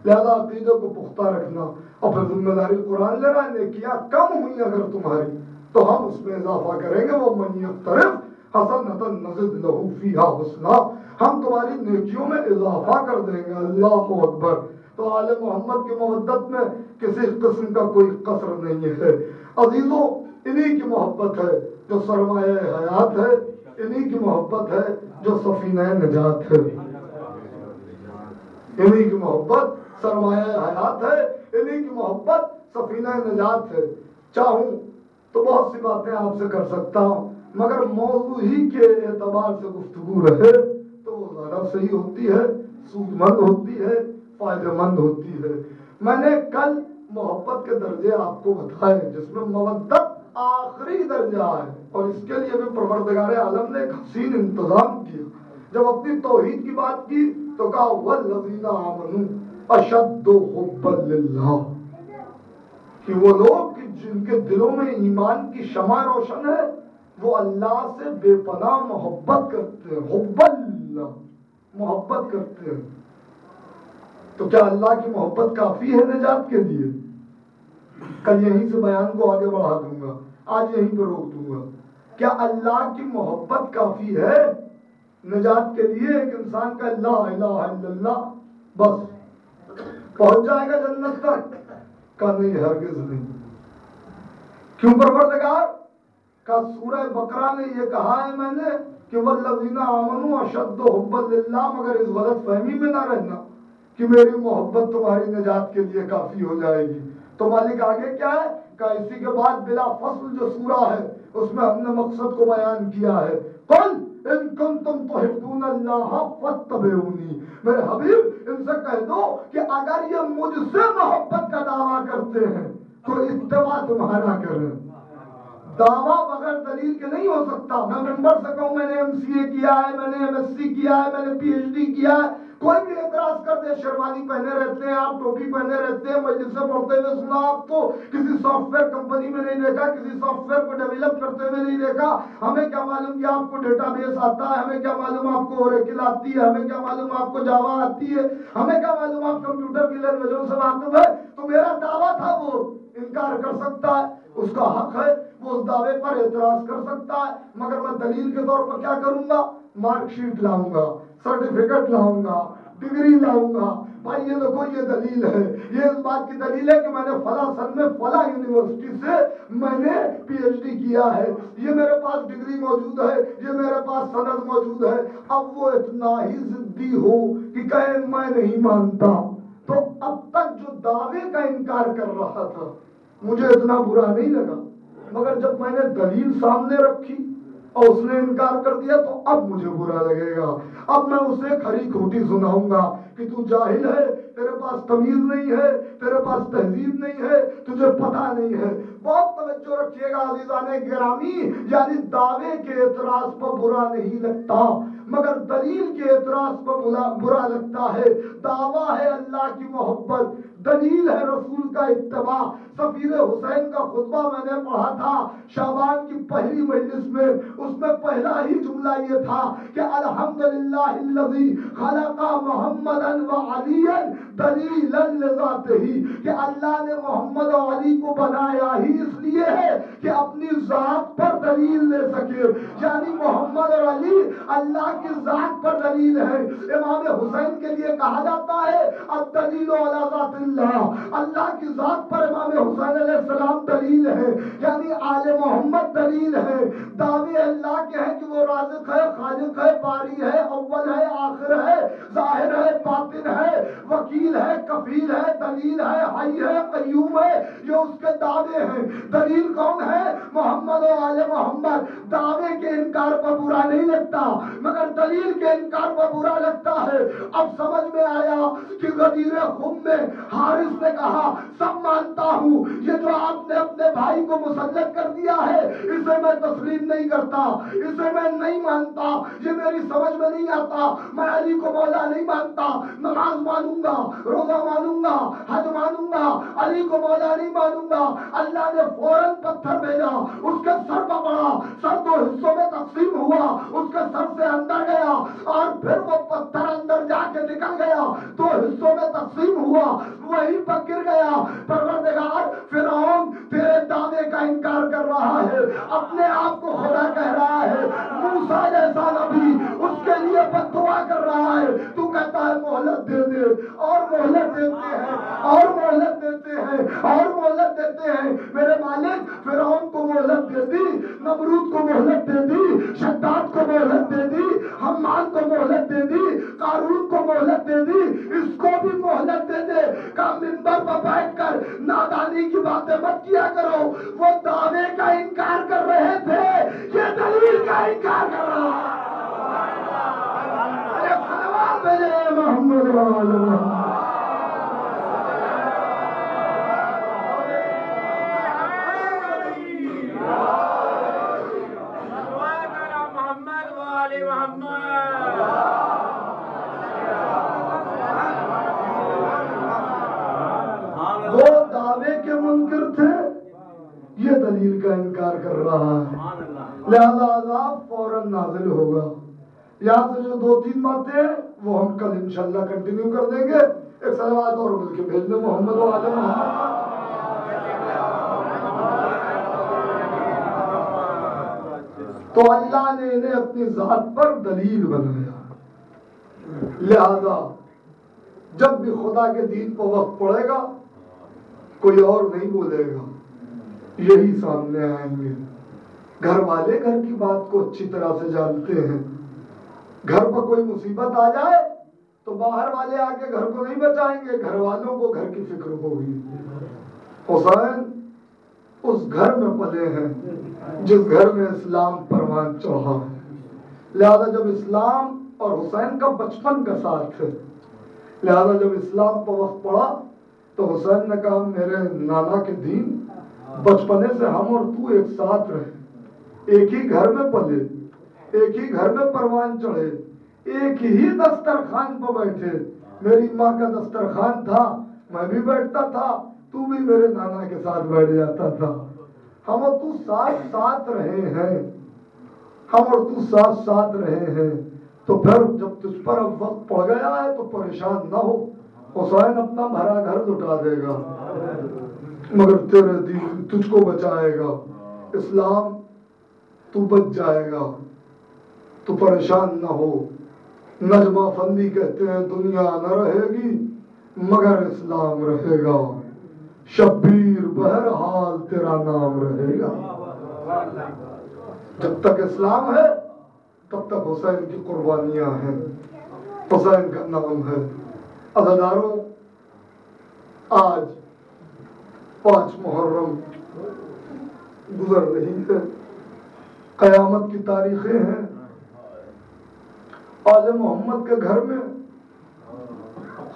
لہذا عقیدہ کو پختہ رکھنا، اور پھر ذمہ داری قرآن لے رہا ہے، نیکیاں کم ہوئی اگر تمہاری تو ہم اس میں اضافہ کریں گے، وہ من یقترف حسنۃ نزد لہ فیہا حسنا، ہم تمہاری نیکیوں میں اضافہ کر دیں گے۔ اللہ اکبر۔ تو آل محمد کی مودت میں کسی قسم کا کوئی قصر نہیں ہے۔ عزیزوں انہی کی محبت ہے جو سرمایہ حیات ہے، انہی کی محبت ہے جو سفینہ نجات ہے۔ انہی کی محبت سرمایہ حیات ہے، انہی کی محبت سفینہ نجات ہے۔ چاہوں تو بہت سی باتیں آپ سے کر سکتا ہوں، مگر موضوع ہی کے اعتبار سے گفتگو رہے تو وہ زیادہ صحیح ہوتی ہے، سود مند ہوتی ہے، فائدہ مند ہوتی ہے۔ میں نے کل محبت کے درجے آپ کو بتائے جس میں مودت آخری درجہ ہے، اور اس کے لیے بھی پروردگار عالم نے ایک حسین انتظام کیا۔ جب اپنی توحید کی بات کی تو کہا والذین آمنوا اشد حبا للہ، کہ وہ لوگ جن کے دلوں میں ایمان کی شمع روشن ہے وہ اللہ سے بے پناہ محبت کرتے ہیں، حب اللہ، محبت کرتے ہیں۔ تو کیا اللہ کی محبت کافی ہے نجات کے لیے؟ کل یہیں سے بیان کو آگے بڑھا دوں گا، آج یہیں پہ روک دوں گا۔ کیا اللہ کی محبت کافی ہے نجات کے لیے؟ ایک انسان کا لا الہ الا اللہ بس پہنچ جائے گا جنت تک؟ کا نہیں، ہرگز نہیں۔ کیوں پروردگار کا سورہ بقرہ میں یہ کہا ہے میں نے کہ والذین آمنوا اشد حبا للہ، مگر اس غلط فہمی میں نہ رہنا کہ میری محبت تمہاری نجات کے لیے کافی ہو جائے گی۔ تو مالک آگے کیا ہے کہ اسی کے بعد بلا فصل جو سورہ ہے اس میں ہم نے مقصد کو بیان کیا ہے، قل ان کنتم تحبون اللہ فاتبعونی، میرے حبیب ان سے کہہ دو کہ اگر یہ مجھ سے محبت کا دعویٰ کرتے ہیں تو اتباع تمہارا کریں۔ دعویٰ بغیر دلیل کے نہیں ہو سکتا۔ میں ممبر سے کہوں میں نے MCA کیا ہے، میں نے MSc کیا ہے، میں نے PhD کیا ہے، کوئی بھی اعتراض کر دے، شیروانی پہنے رہتے ہیں آپ، ٹوپی پہنے رہتے ہیں، مجلس سے پڑھتے ہوئے سنا آپ کو، کسی سافٹ ویئر کمپنی میں نہیں دیکھا، کسی سافٹ ویئر کو ڈیولپ کرتے ہوئے نہیں دیکھا، ہمیں کیا معلوم کہ آپ کو ڈیٹا بیس آتا ہے، ہمیں کیا معلوم آپ کو اوریکل آتی ہے، ہمیں کیا معلوم آپ کو جاوا آتی ہے، ہمیں کیا معلوم آپ کمپیوٹر کی لینگویجوں سے واقف ہے۔ تو میرا دعویٰ تھا وہ انکار کر سکتا ہے، اس کا حق ہے، وہ اس دعوے پر اعتراض کر سکتا ہے، مگر میں دلیل کے طور پر کیا کروں گا؟ مارک شیٹ لاؤں گا، سرٹیفکیٹ لاؤں گا، ڈگری لاؤں گا، بھائی یہ دیکھو یہ دلیل ہے، یہ اس بات کی دلیل ہے کہ میں نے فلاں سن میں فلاں یونیورسٹی سے میں نے PhD کیا ہے، یہ میرے پاس ڈگری موجود ہے، یہ میرے پاس سند موجود ہے۔ اب وہ اتنا ہی ضدی ہو کہ کہے میں نہیں مانتا، تو اب تک جو دعوے کا انکار کر رہا تھا مجھے اتنا برا نہیں لگا، مگر جب میں نے دلیل سامنے رکھی اور اس نے انکار کر دیا تو اب مجھے برا لگے گا۔ اب میں اسے کھری کھوٹی سناؤں گا کہ تو جاہل ہے، تیرے پاس تمیز نہیں ہے، تیرے پاس تہذیب نہیں ہے، تجھے پتہ نہیں ہے۔ بہت توجہ رکھیے گا عزیزان گرامی، یعنی دعوے کے اعتراض پر برا نہیں لگتا مگر دلیل کے اعتراض پر برا لگتا ہے۔ دعویٰ ہے اللہ کی محبت، دلیل ہے رسول کا اتباع۔ سفیر حسین کا خطبہ میں نے پڑھا تھا شعبان کی پہلی مجلس میں، اس میں پہلا ہی جملہ یہ تھا کہ الحمدللہ الذی خلق محمدا وعلیا دلیلا لذاتہ، کہ اللہ نے محمد و علی کو بنایا ہی اس لیے ہے کہ اپنی ذات پر دلیل لے سکے، یعنی محمد اور علی اللہ کی ذات پر دلیل ہے۔ امام حسین کے لیے کہا جاتا ہے الدلیل علی ذات اللہ، اللہ کی ذات پر امام حسین علیہ السلام دلیل ہے، یعنی آل محمد دلیل ہے۔ دعوے اللہ کے ہیں کہ وہ رازق ہے، خالق ہے، باری ہے، اول ہے، آخر ہے، ظاہر ہے، باطن ہے، وکیل ہے، کفیل ہے، دلیل ہے، حی ہے، قیوم ہے، یہ اس کے دعوے ہیں۔ دلیل کون ہے؟ محمد و آل محمد۔ دعوے کے انکار پر برا نہیں لگتا مگر دلیل کے انکار پر برا لگتا ہے۔ اب سمجھ میں آیا کہ غدیر خم میں حارث نے کہا سب مانتا ہوں، یہ جو آپ نے اپنے بھائی کو مسلط کر دیا ہے اسے میں تسلیم نہیں کرتا، اسے میں نہیں مانتا، یہ میری سمجھ میں نہیں آتا، میں علی کو مولا نہیں مانتا، نماز مانوں گا، روزہ مانوں گا، حج مانوں گا، علی کو مولا نہیں مانوں گا۔ اللہ نے فوراً پتھر بھیجا، اس کے سر پر پڑا، سر دو حصوں میں تقسیم ہوا، اس کے سر سے اندر گیا اور پھر وہ پتھر اندر جا کے نکل گیا، دو حصوں میں تقسیم ہوا، وہیں پر گر گیا۔ پروردگار فرعون تیرے دعوے کا انکار کر رہا ہے، اپنے آپ کو خدا کہہ رہا ہے، موسیٰ جیسا نبی اس کے لیے بد دعا کر رہا ہے، تو کہتا ہے مہلت دے دے، اور مہلت دیتے ہیں، اور مہلت دیتے ہیں، اور مہلت دیتے ہیں۔ میرے مالک فرعون کو مہلت دے دی، نمرود کو مہلت دے دی، شداد کو مہلت دے دی، حمان کو مہلت دے دی، قارون کو مہلت دے دی، اس کو باتیں مت کیا کرو. وہ دعوے کا انکار کر رہے تھے, یہ دلیل کا انکار کر رہا ہے. صلوات بھیجے محمد وآل محمد. وہ دعوے کے منکر تھے, یہ دلیل کا انکار کر رہا ہے. لہذا عذاب فوراً نازل ہوگا. یہاں سے جو 2-3 باتیں وہ ہم کل انشاءاللہ کنٹینیو کر دیں گے. ایک صلوات اور مل کے بھیج دیں محمد و آل محمد. تو اللہ نے انہیں اپنی ذات پر دلیل بنایا. لہذا جب بھی خدا کے دین پر وقت پڑے گا کوئی اور نہیں بولے گا, یہی سامنے آئیں گے. گھر والے گھر کی بات کو اچھی طرح سے جانتے ہیں. گھر پر کوئی مصیبت آ جائے تو باہر والے آ کے گھر کو نہیں بچائیں گے, گھر والوں کو گھر کی فکر ہوگی. حسین اس گھر میں پلے ہیں جس گھر میں اسلام پروان چڑھا ہے. لہذا جب اسلام اور حسین کا بچپن کا ساتھ ہے, لہذا جب اسلام پر وقت پڑا تو حسین نے کہا میرے نانا کے دین, بچپنے سے ہم اور تو ایک ساتھ رہے, ایک ہی گھر میں پلے, ایک ہی گھر میں پروان چڑھے, ایک ہی دسترخوان پر بیٹھے. میری ماں کا دسترخوان تھا, میں بھی بیٹھتا تھا, تو بھی میرے نانا کے ساتھ بیٹھ جاتا تھا. ہم اور تو ساتھ ساتھ رہے ہیں, ہم اور تو ساتھ ساتھ رہے ہیں. تو پھر جب تجھ پر اب وقت پڑ گیا ہے تو پریشان نہ ہو, حسین اپنا بھرا گھر لٹا دے گا مگر تیرے دین تجھ کو بچائے گا. اسلام تو بچ جائے گا, تو پریشان نہ ہو. نجمہ فندی کہتے ہیں دنیا نہ رہے گی مگر اسلام رہے گا. شبیر بہرحال تیرا نام رہے گا. جب تک اسلام ہے تب تک حسین کی قربانیاں ہیں, حسین کا نام ہے. عزاداروں, آج 5 محرم گزر رہی ہے, قیامت کی تاریخیں ہیں. آل محمد کے گھر میں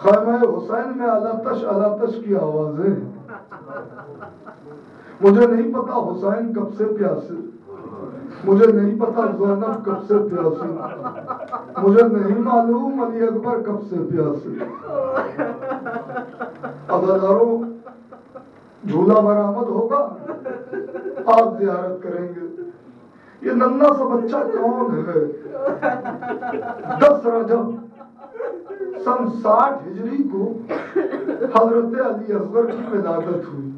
خیمہ حسین میں علاتش کی آوازیں ہیں. مجھے نہیں پتا حسین کب سے پیاسے, مجھے نہیں پتا زینب کب سے پیاسی, مجھے نہیں معلوم علی اکبر کب سے پیاسے. عزاداروں, جھولا برآمد ہوگا, آپ زیارت کریں گے. یہ ننھا سا بچہ کون ہے؟ 10 رجب سن 60 ہجری کو حضرت علی اصغر کی ولادت ہوئی.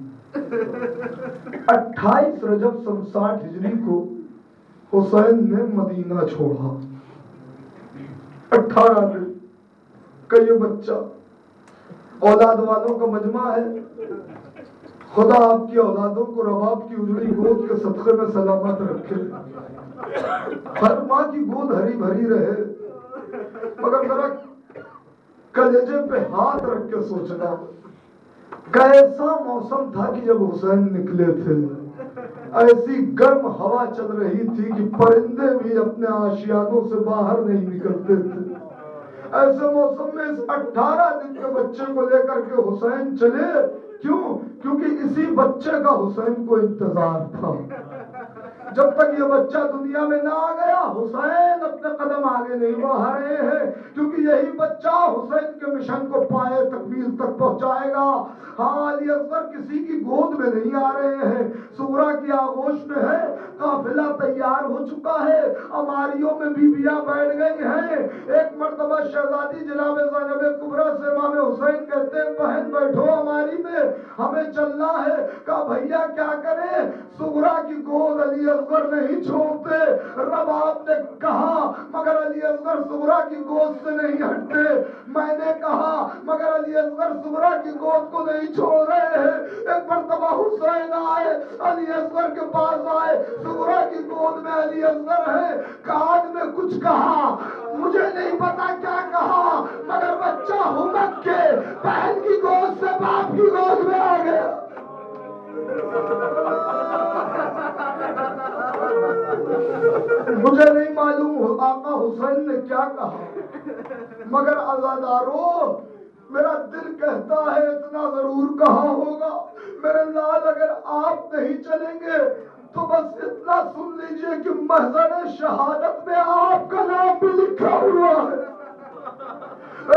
28 رجب سن 60 ہجری کو حسین نے مدینہ چھوڑا. 18 دن کا یہ بچہ اولاد والوں کا مجمع ہے. خدا آپ کی اولادوں کو رباب کی اجڑی گود کے صدقے میں سلامت رکھے. ہر ماں کی گود ہری بھری رہے. مگر ذرا کلیجے پہ ہاتھ رکھ کے سوچنا, کیسا موسم تھا کہ جب حسین نکلے تھے. ایسی گرم ہوا چل رہی تھی کہ پرندے بھی اپنے آشیانوں سے باہر نہیں نکلتے تھے. ایسے موسم میں اس 18 دن کے بچے کو لے کر کے حسین چلے. کیوں؟ کیونکہ اسی بچے کا حسین کو انتظار تھا. جب تک یہ بچہ دنیا میں نہ آ گیا حسین اپنے قدم آگے نہیں بڑھا رہے ہیں, کیونکہ یہی بچہ حسین کے مشن کو پائے تکمیل تک پہنچائے گا. ہاں, علی اصغر کسی کی گود میں نہیں آ رہے ہیں, سغرا کی آغوش میں ہے. قافلہ تیار ہو چکا ہے, اماریوں میں بیویاں بیٹھ گئی ہیں. ایک مرتبہ شہزادی جناب زینب کبریٰ سے امام حسین کہتے ہیں بہن بیٹھو اماری میں, ہمیں چلنا ہے. کہا بھیا کیا کریں, سغرا کی گود علی اصغر نہیں چھوڑتے. رباب نے کہا مگر علی اصغر سغرا کی گود سے نہیں ہٹتے. میں نے کہا مگر علی اصغر سغرا کی گود کو نہیں چھوڑ رہے ہیں. ایک مرتبہ حسین آئے, علی اصغر کے پاس آئے, سغرا کی گود میں علی اصغر ہے. کان میں کچھ کہا, مجھے نہیں پتا کیا کہا, مگر بچہ ہمت کے بہن کی گود سے باپ کی گود میں آ گیا. کیا کہا، مگر عزادارو میرا دل کہتا ہے اتنا ضرور کہا ہوگا، میرے لال اگر آپ نہیں چلیں گے تو بس اتنا سن لیجئے کہ محضر شہادت میں آپ کا نام بھی لکھا ہوا ہے۔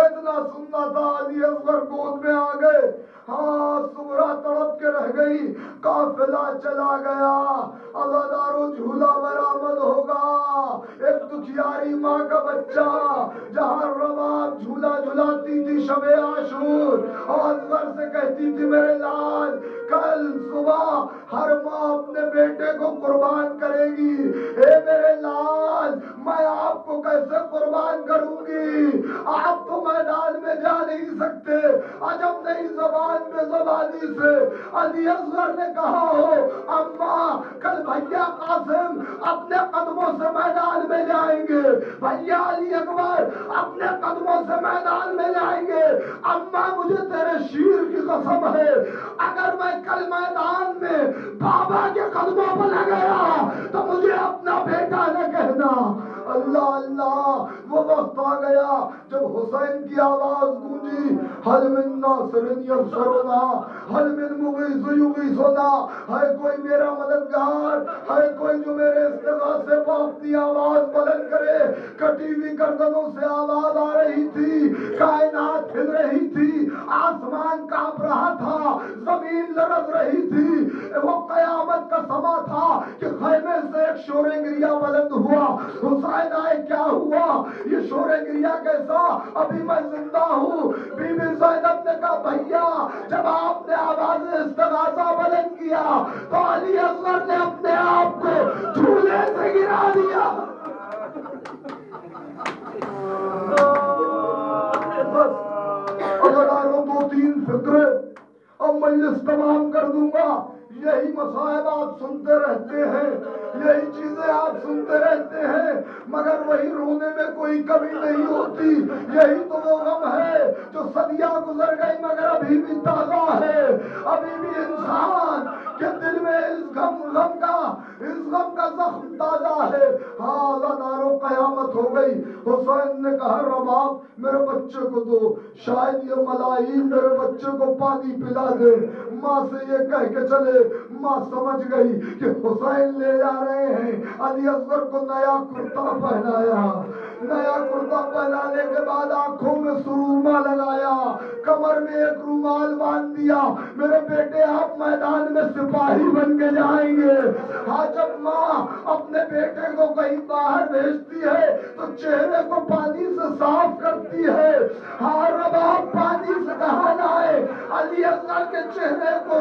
اتنا سننا تھا، علی اصغر گود میں آ گئے، ہاں سغرا تڑپ کے رہ گئی، قافلہ چلا گیا، عزادارو جھولا برآمد ہوگا، ایک دکھیاری ماں کا بچہ جہاں رباب جھولا جھلاتی تھی شب عاشور، اور اصغر سے کہتی تھی میرے لال کل صبح ہر ماں اپنے بیٹے کو قربان کرے گی، اے میرے لال میں آپ کو کیسے قربان کروں گی، آپ تو میدان میں جا نہیں سکتے۔ عجب نہیں زبان بے زبانی سے علی اصغر نے کہا ہو اماں کل بھیا قاسم اپنے قدموں سے میدان میں جائیں گے، بھیا علی اکبر اپنے قدموں سے میدان میں جائیں گے، اماں مجھے تیرے شیر کی قسم ہے اگر میں کل میدان میں بابا کے قدموں پر نہ گیا تو مجھے اپنا بیٹا نہ کہنا۔ اللہ اللہ، وہ وقت آ گیا جب حسین کی آواز گونجی، حل من ناصر ینصرنا، حل من مغیث یغیثنا، ہے کوئی میرا مددگار، ہے کوئی جو میرے استغاثے پہ اپنی آواز بلند کرے۔ کٹی ہوئی گردنوں سے آواز آ رہی تھی، کائنات ہل رہی تھی، آسمان کانپ رہا تھا، زمین لرز رہی تھی، وہ قیامت کا سما تھا کہ خیمے سے ایک شور گریہ بلند ہوا، حسین آئے کیا ہوا، یہ شور گریہ کیسا، ابھی میں زندہ ہوں۔ بی بی زینب نے کہا بھیا جب آپ نے آواز استغاثہ بلند کیا تو علی اصغر نے اپنے آپ کو جھولے سے گرا دیا۔ بس اگراروں دو تین فکرے اب مجلس تمام کر دوں گا، یہی مصائب آپ سنتے رہتے ہیں، یہی چیزیں آپ سنتے رہتے ہیں، مگر وہی رونے میں کوئی کمی نہیں ہوتی، یہی تو وہ غم ہے جو صدیاں گزر گئی مگر ابھی بھی تازہ ہے، ابھی بھی انسان کے دل میں اس غم کا زخم تازہ ہے۔ ہاں عزاداروں قیامت ہو گئی، حسین نے کہا رباب میرے بچے کو دو، شاید یہ ملائی میرے بچے کو پانی پلا دے۔ ماں سے یہ کہہ کے چلے، ماں سمجھ گئی کہ حسین لے جا رہے ہیں، علی اصغر کو نیا کرتا پہنایا، نیا کرتا پہنانے کے بعد آنکھوں میں سرما لگایا، کمر میں ایک رومال باندھ دیا، میرے بیٹے آپ میدان میں سپاہی بن کے جائیں گے۔ ہاں جب ماں اپنے بیٹے کو کہیں باہر بھیجتی ہے تو چہرے کو پانی سے صاف کرتی ہے، ہاں رباب پانی سے کہاں لائے، علی اصغر کے چہرے کو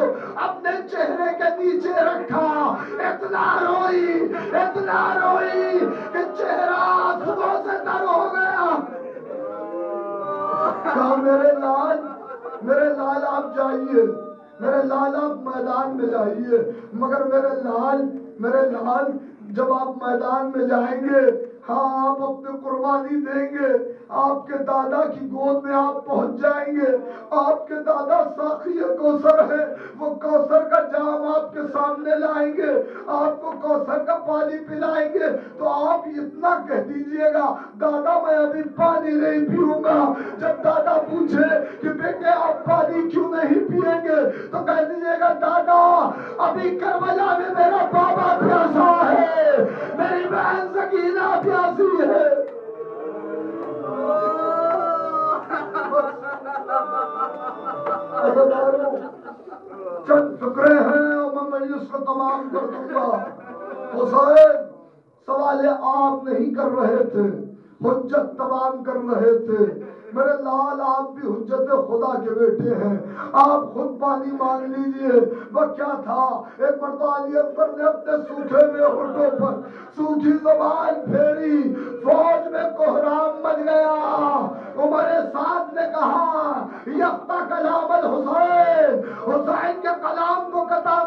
اپنے چہرے کے نیچے رکھا، اتنا روئی کہ چہرہ آنسوؤں سے تر ہو گیا۔ کہا میرے لال آپ جائیے، میرے لال آپ میدان میں جائیے، مگر میرے لال جب آپ میدان میں جائیں گے، ہاں آپ اپنے قربانی دیں گے، آپ کے دادا کی گود میں آپ پہنچ جائیں گے، آپ کے دادا ساقی کوثر ہے، وہ کوثر کا جام آپ کے سامنے لائیں گے، آپ کو کوثر کا پانی پلائیں گے، تو آپ اتنا کہہ دیجئے گا دادا میں ابھی پانی نہیں پیوں گا۔ جب دادا پوچھے کہ بیٹے آپ پانی کیوں نہیں پیئیں گے تو کہہ دیجئے گا دادا ابھی کربلا میں میرا بابا پیاسا ہے، میری بہن سکینہ پیاسی ہے۔ چند فکرے ہیں اور میں مجلس کو تمام کر دوں گا۔ حسین سوال آپ نہیں کر رہے تھے، حجت تمام کر رہے تھے، میرے لال آپ بھی حجت خدا کے بیٹے ہیں، آپ خود پانی مانگ لیجئے۔ وہ کیا تھا، ایک مرتبہ علی اکبر نے اپنے سوکھے ہوئے ہونٹوں پر سوکھی زبان پھیری، فوج میں کوہرام مچ گیا، عمر سعد نے کہا یقطع کلام الحسین، حسین کے کلام کو قطع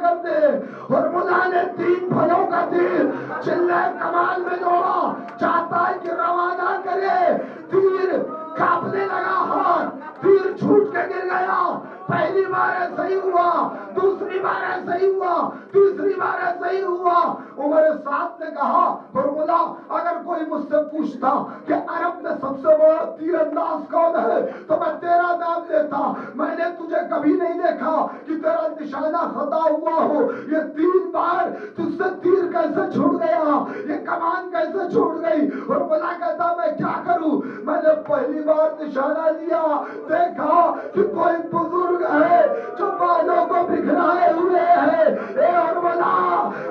کر دے، ہرملا نے 3 پھلوں کا تیر چلے کمال میں جوڑا، چاہتا ہے کہ روانہ کرے، تیر کانپنے لگا ہاتھ، تیر چھوٹ کے گر گیا، پہلی بار ایسا ہی ہوا دوسری بار ایسا ہی ہوا، تیسری بار ایسا ہی ہوا۔ عمر سعد نے کہا فرمودا اگر کوئی مجھ سے پوچھتا کہ عرب میں سب سے بڑا تیر انداز کون ہے تو میں تیرا نام لیتا۔ میں نے تجھے کبھی نہیں دیکھا کہ تیرا نشانہ خطا ہوا ہو۔ یہ 3 بار تجھ سے تیر کیسے چھوٹ گیا، یہ کمان کیسے چھوٹ گئی؟ اور بلا کہتا میں کیا کروں؟ میں نے پہلی بار نشانہ لیا، دیکھا کہ کوئی بزرگ ہے جو بالوں کو بکھرائے ہوئے ہے۔ اے اور بلا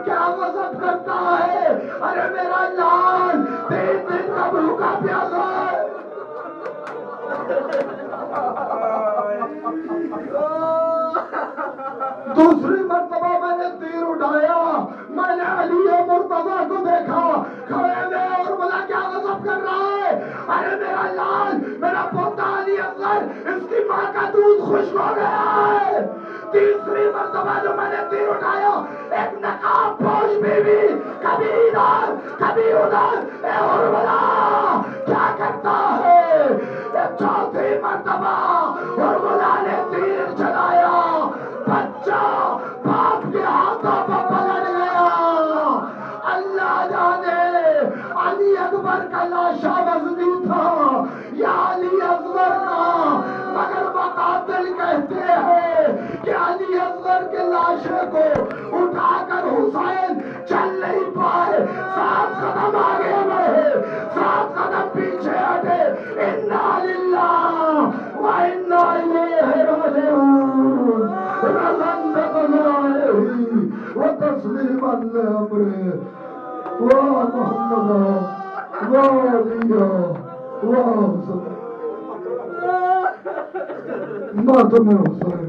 کیا غضب کرتا ہے؟ ارے میرا لال 3 دن کا بھوکا پیاسا ہے۔ دوسری مرتبہ میں نے تیر اٹھایا، میں نے علی مرتضیٰ کو دیکھا کھڑے میں، اور بلا کیا غضب کر رہا ہے؟ ارے میرا لال، میرا پوتا علی اصغر، اس کی ماں کا دودھ خشک ہو گیا ہے۔ تیسری مرتبہ جو میں نے تیر اٹھایا، ایک نقاب پوش بیوی کبھی ادھر کبھی ادھر، اے اور بلا کیا کرتا ہے؟ چوتھی مرتبہ اور بلا نے تیر چلایا، بچہ باپ کے ہاتھوں پر پلٹ گیا۔ اللہ جانے علی اکبر کا لاشا وزنی تھا یا علی اصغر کا، مگر مقاتل کہتے ہیں کہ علی اصغر کے لاشے کو اٹھا کر حسین چل نہیں پائے، 7 قدم آگے بڑھے، 7 قدم پیچھے ہٹے۔ انا للہ و انا الیہ راجعون، رضا بقضائہ و تسلیما لامرہ، واہ محمد واہ علیہ واہ حسین، ماتم حسین۔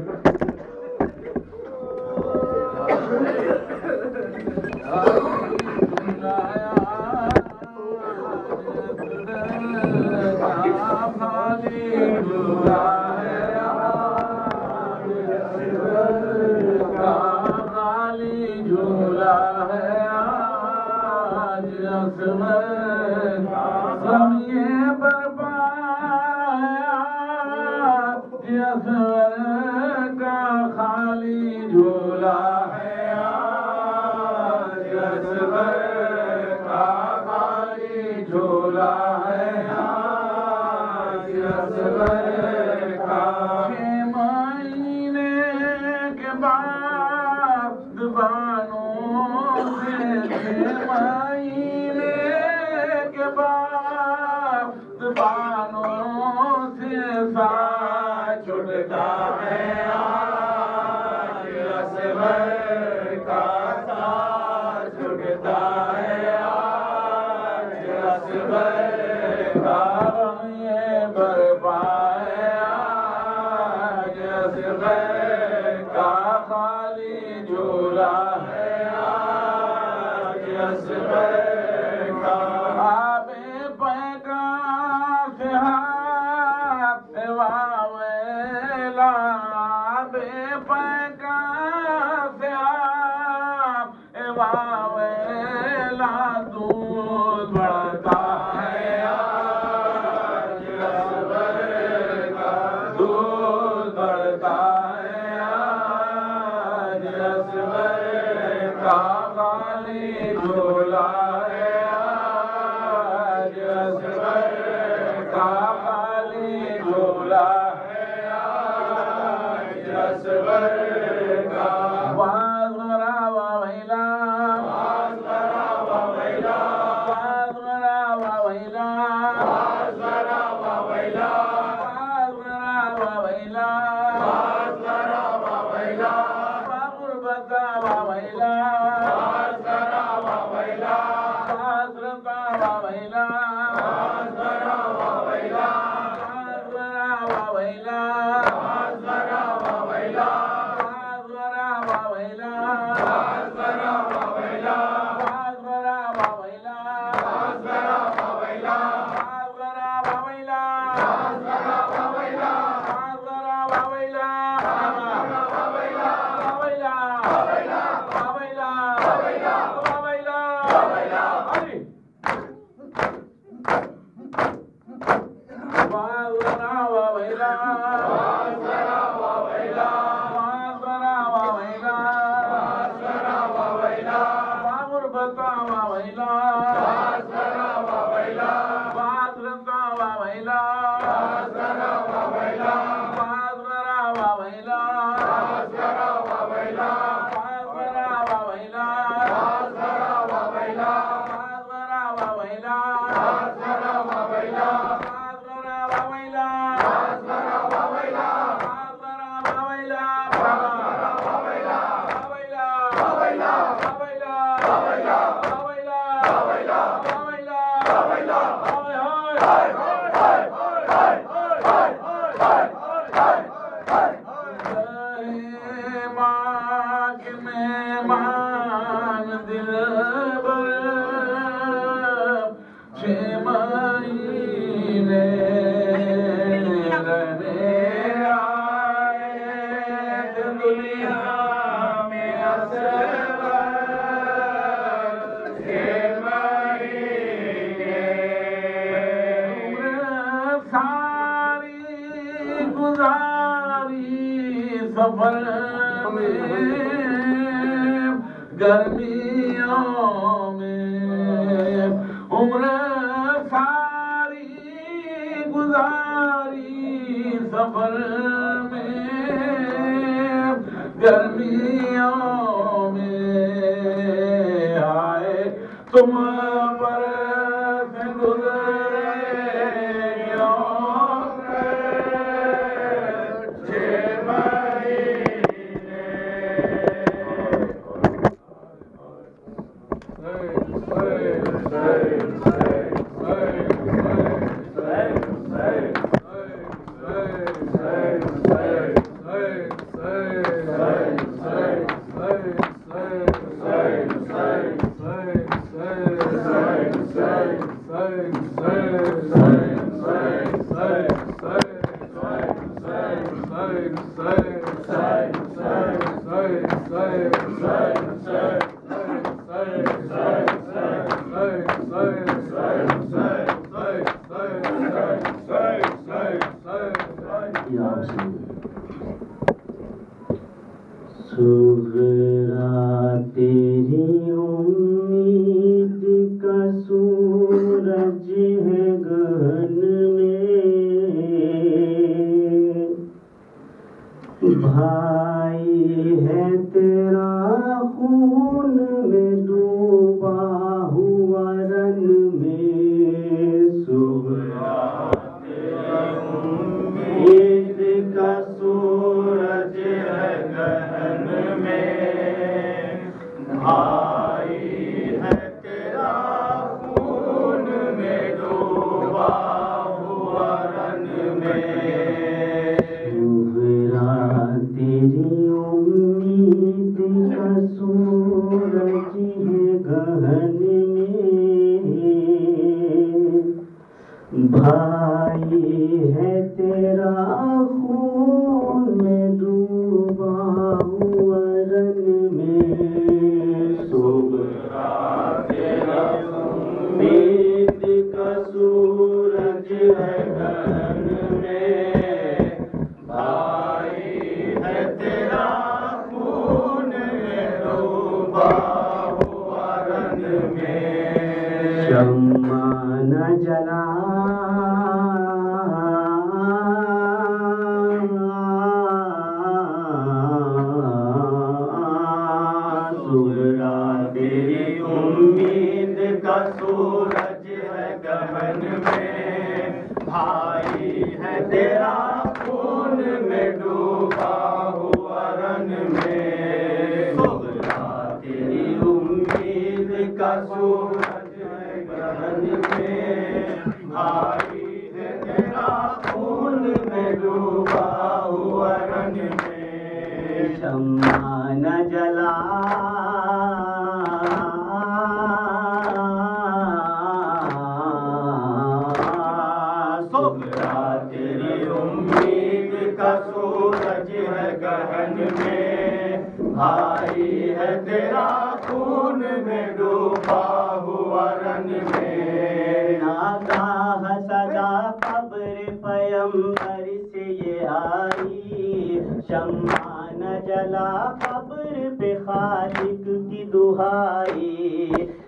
سفر میں گرمیوں میں عمر ساری گزاری سفر میں گرمیوں میں آئے تم پر سے گزرے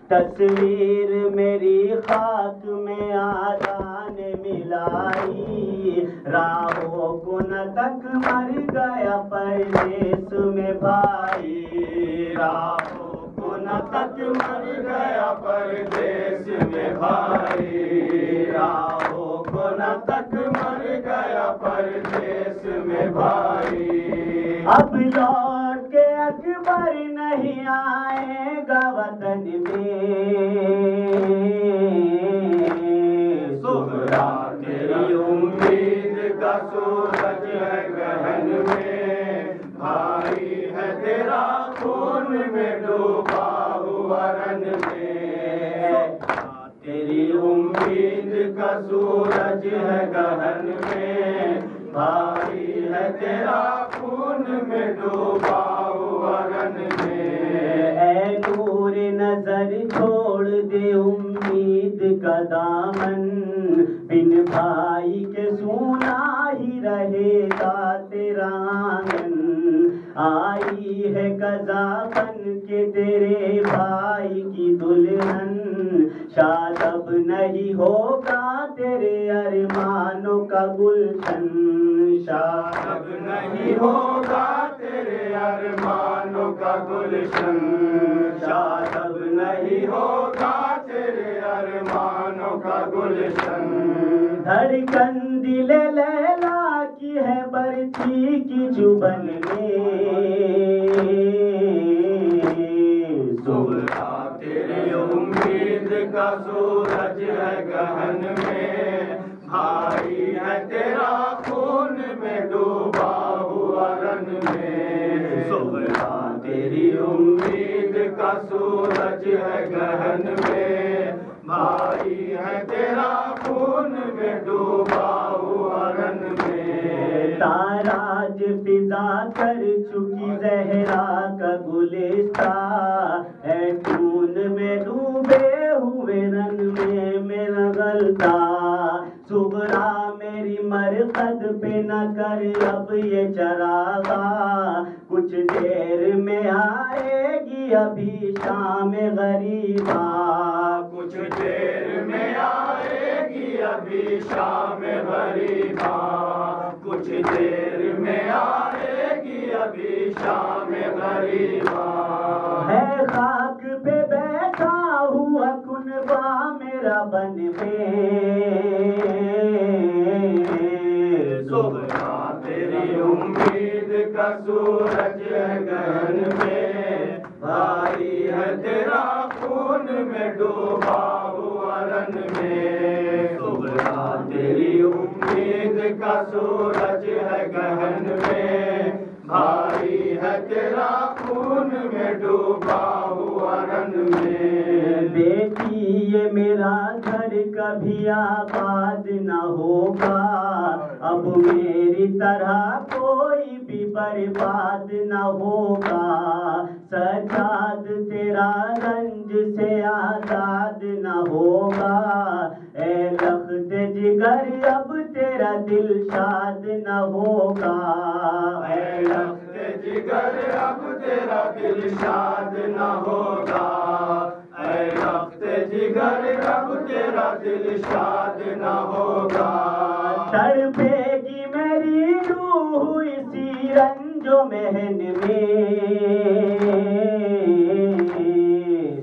تصویر میری خاک میں آدھا نے ملائی راہوں کو نہ تک مر گیا پردیس میں بھائی راہوں کو نہ تک مر گیا پردیس میں بھائی راہوں کو نہ تک مر گیا پردیس میں بھائی اب لوٹ کے اکبر نہیں آئے گا وطن سغرا تیری امید کا سورج ہے گہن میں بھائی ہے تیرا خون میں ڈوبا ہوا رن میں تیری امید کا سورج ہے گہن میں بھائی ہے تیرا خون میں ڈوبا ہوا رن میں اے نور نظر چھوڑ دے امید کا دامن بن بھائی کے سونا ہی رہے گا تیرا آنگن آئی ہے قضا بن کے تیرے بھائی کی دلہن، شاد اب نہیں ہوگا تیرے ارمانوں کا گلشن، شاد اب نہیں ہوگا تیرے ارمانوں کا گلشن، شاد اب نہیں ہوگا تیرے ارمانوں کا گلشن۔ دھڑکن دل لیلا کی ہے برچی کی چبن میں، صبح تیری امید کا سورج ہے گہن میں، بھائی ہے تیرا خون میں ڈوبا ہوا رن میں، صبح تیری امید کا سورج ہے گہن میں، بھائی ہے تیرا خون میں ڈوبا ہوا رن میں۔ تاراج فضا کر چکی زہرا کا گلستہ، ہے خون میں ڈوبے ہوئے رن میں میرا غلطہ، صغرا میری مرقد پہ نہ کر اب یہ چراغا، کچھ دیر میں آئے گی ابھی شام غریبا، کچھ دیر میں آئے گی ابھی شام غریبا، کچھ دیر میں آئے گی ابھی شام غریبا۔ ہے خاک پہ بیٹھا ہوا کنبہ میرا بن میں، صبح تیری امید کا سورج ہے گہن میں، بھائی ہے تیرا خون میں ڈوبا ہوا رن میں، صبح تیری امید کا سورج ہے گہن میں، بھائی ہے تیرا خون میں ڈوبا ہوا رن میں۔ بیٹی یہ میرا گھر کبھی آباد نہ ہوگا، اب میری طرح کوئی بھی برباد نہ ہوگا، سجاد تیرا رنج سے آزاد نہ ہوگا، اے لخت جگر اب تیرا دل شاد نہ ہوگا، اے لخت جگر اب تیرا دل شاد نہ ہوگا، اے لخت جگر اب تیرا دل شاد نہ ہوگا۔ تڑپے گی میری روح اسی رنج و محن میں،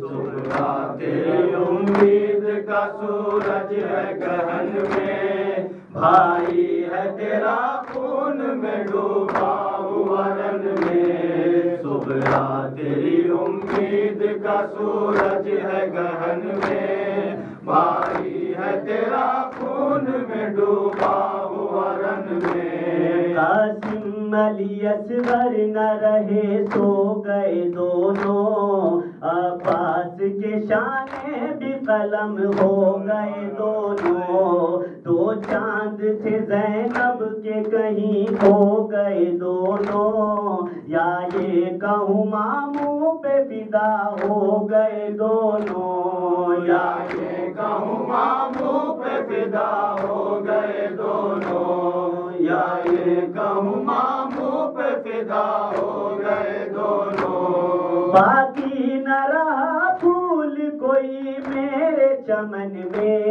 صبح تیری امید کا سورج ہے گہن میں، بھائی ہے تیرا خون میں ڈوبا ہوا رن میں، صبح تیری امید کا سورج ہے گہن میں، بھائی ہے تیرا خون میں ڈوبا ہوا رن میں۔ قاسم علی اصغر نہ رہے سو گئے دونوں، عباس کے شانے بھی قلم ہو گئے دونوں، دو چاند تھے زینب کے کہیں کھو گئے دونوں، یا یہ کہوں ماموں پہ فدا ہو گئے دونوں، یا یہ کہوں ماموں پہ فدا ہو گئے دونوں، یا یہ کہوں ماموں پہ فدا ہو گئے دونوں۔ باقی نہ رہا پھول کوئی میرے چمن میں،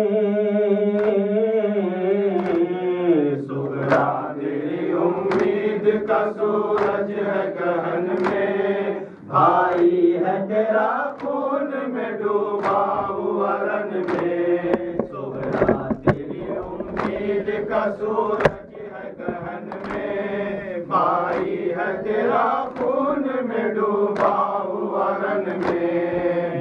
صبح تیری امید کا سورج ہے گہن میں، بھائی ہے تیرا خون میں ڈوبا ہوا رن میں، صبح تیری امید کا سورج ہے گہن میں، بھائی ہے تیرا خون میں ڈوبا ہوا رن میں۔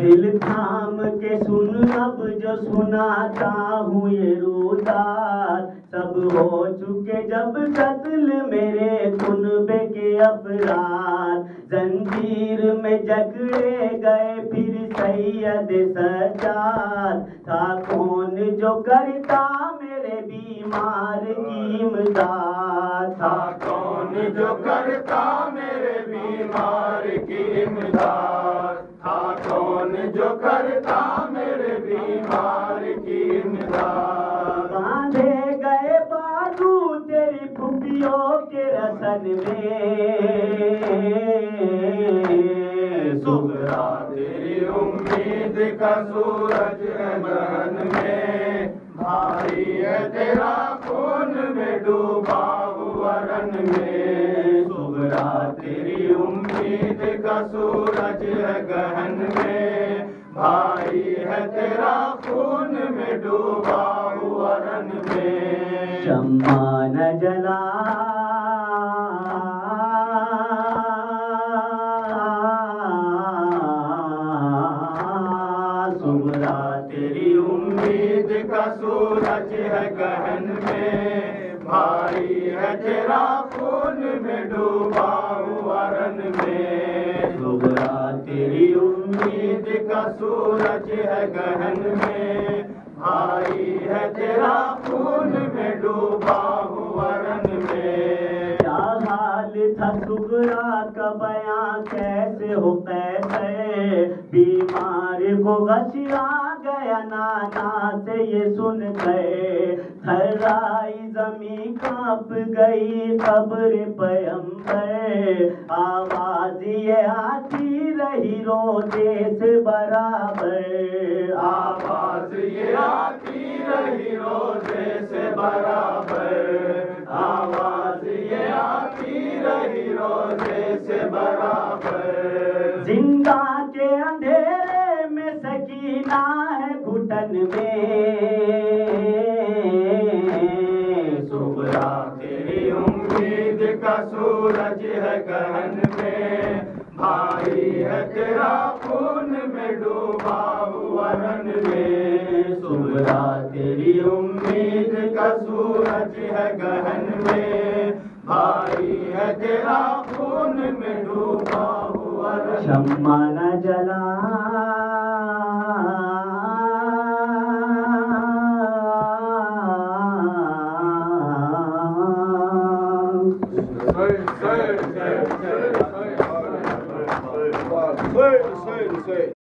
دل تھام کے سن اب جو سناتا ہوں یہ رودات، سب ہو چکے جب قتل میرے کنبے کے افراد، زنجیر میں جکڑے گئے پھر سید سجاد، تھا کون جو کرتا میرے بیمار کی امداد، تھا کون جو کرتا میرے بیمار کی امداد، تھا کون جو کرتا میرے بیمار کی امداد۔ باندھے گئے بازو تیری پھپھیوں کے رسن میں، کا سورج ہے گہن میں، بھائی ہے تیرا خون میں ڈوبا ہوا رن میں، صغرا تیری امید کا سورج ہے گہن میں، بھائی ہے تیرا خون میں ڈوبا ہوا رن میں، شمع نہ جلا تیری امید کا سورج ہے گہن میں، بھائی ہے تیرا خون میں ڈوبا ہوا رن میں، صغرا تیری امید کا سورج ہے گہن میں، بھائی ہے تیرا خون میں ڈوبا ہوا رن میں، کیا حال تھا صغرا کا بیاں کیسے ہو کیسے، بیمار کو غش آ گیا نانا سے یہ سن گئے، تھرائی زمین کانپ گئی قبر پیغمبر، آواز یہ آتی رہی روزے سے برابر، آواز یہ آتی رہی روزے سے برابر، آواز یہ آتی رہی روزے سے برابر، زندہ کے اندھیرے میں سکینہ ہے گھٹن میں، صغرا تیری امید کا سورج ہے گہن میں، بھائی ہے تیرا خون میں ڈوبا ہوا رن میں، صغرا تیری امید کا سورج ہے گہن میں، بھائی ہے تیرا خون میں ڈوبا ہوا رن میں، شمع نہ جلا Say.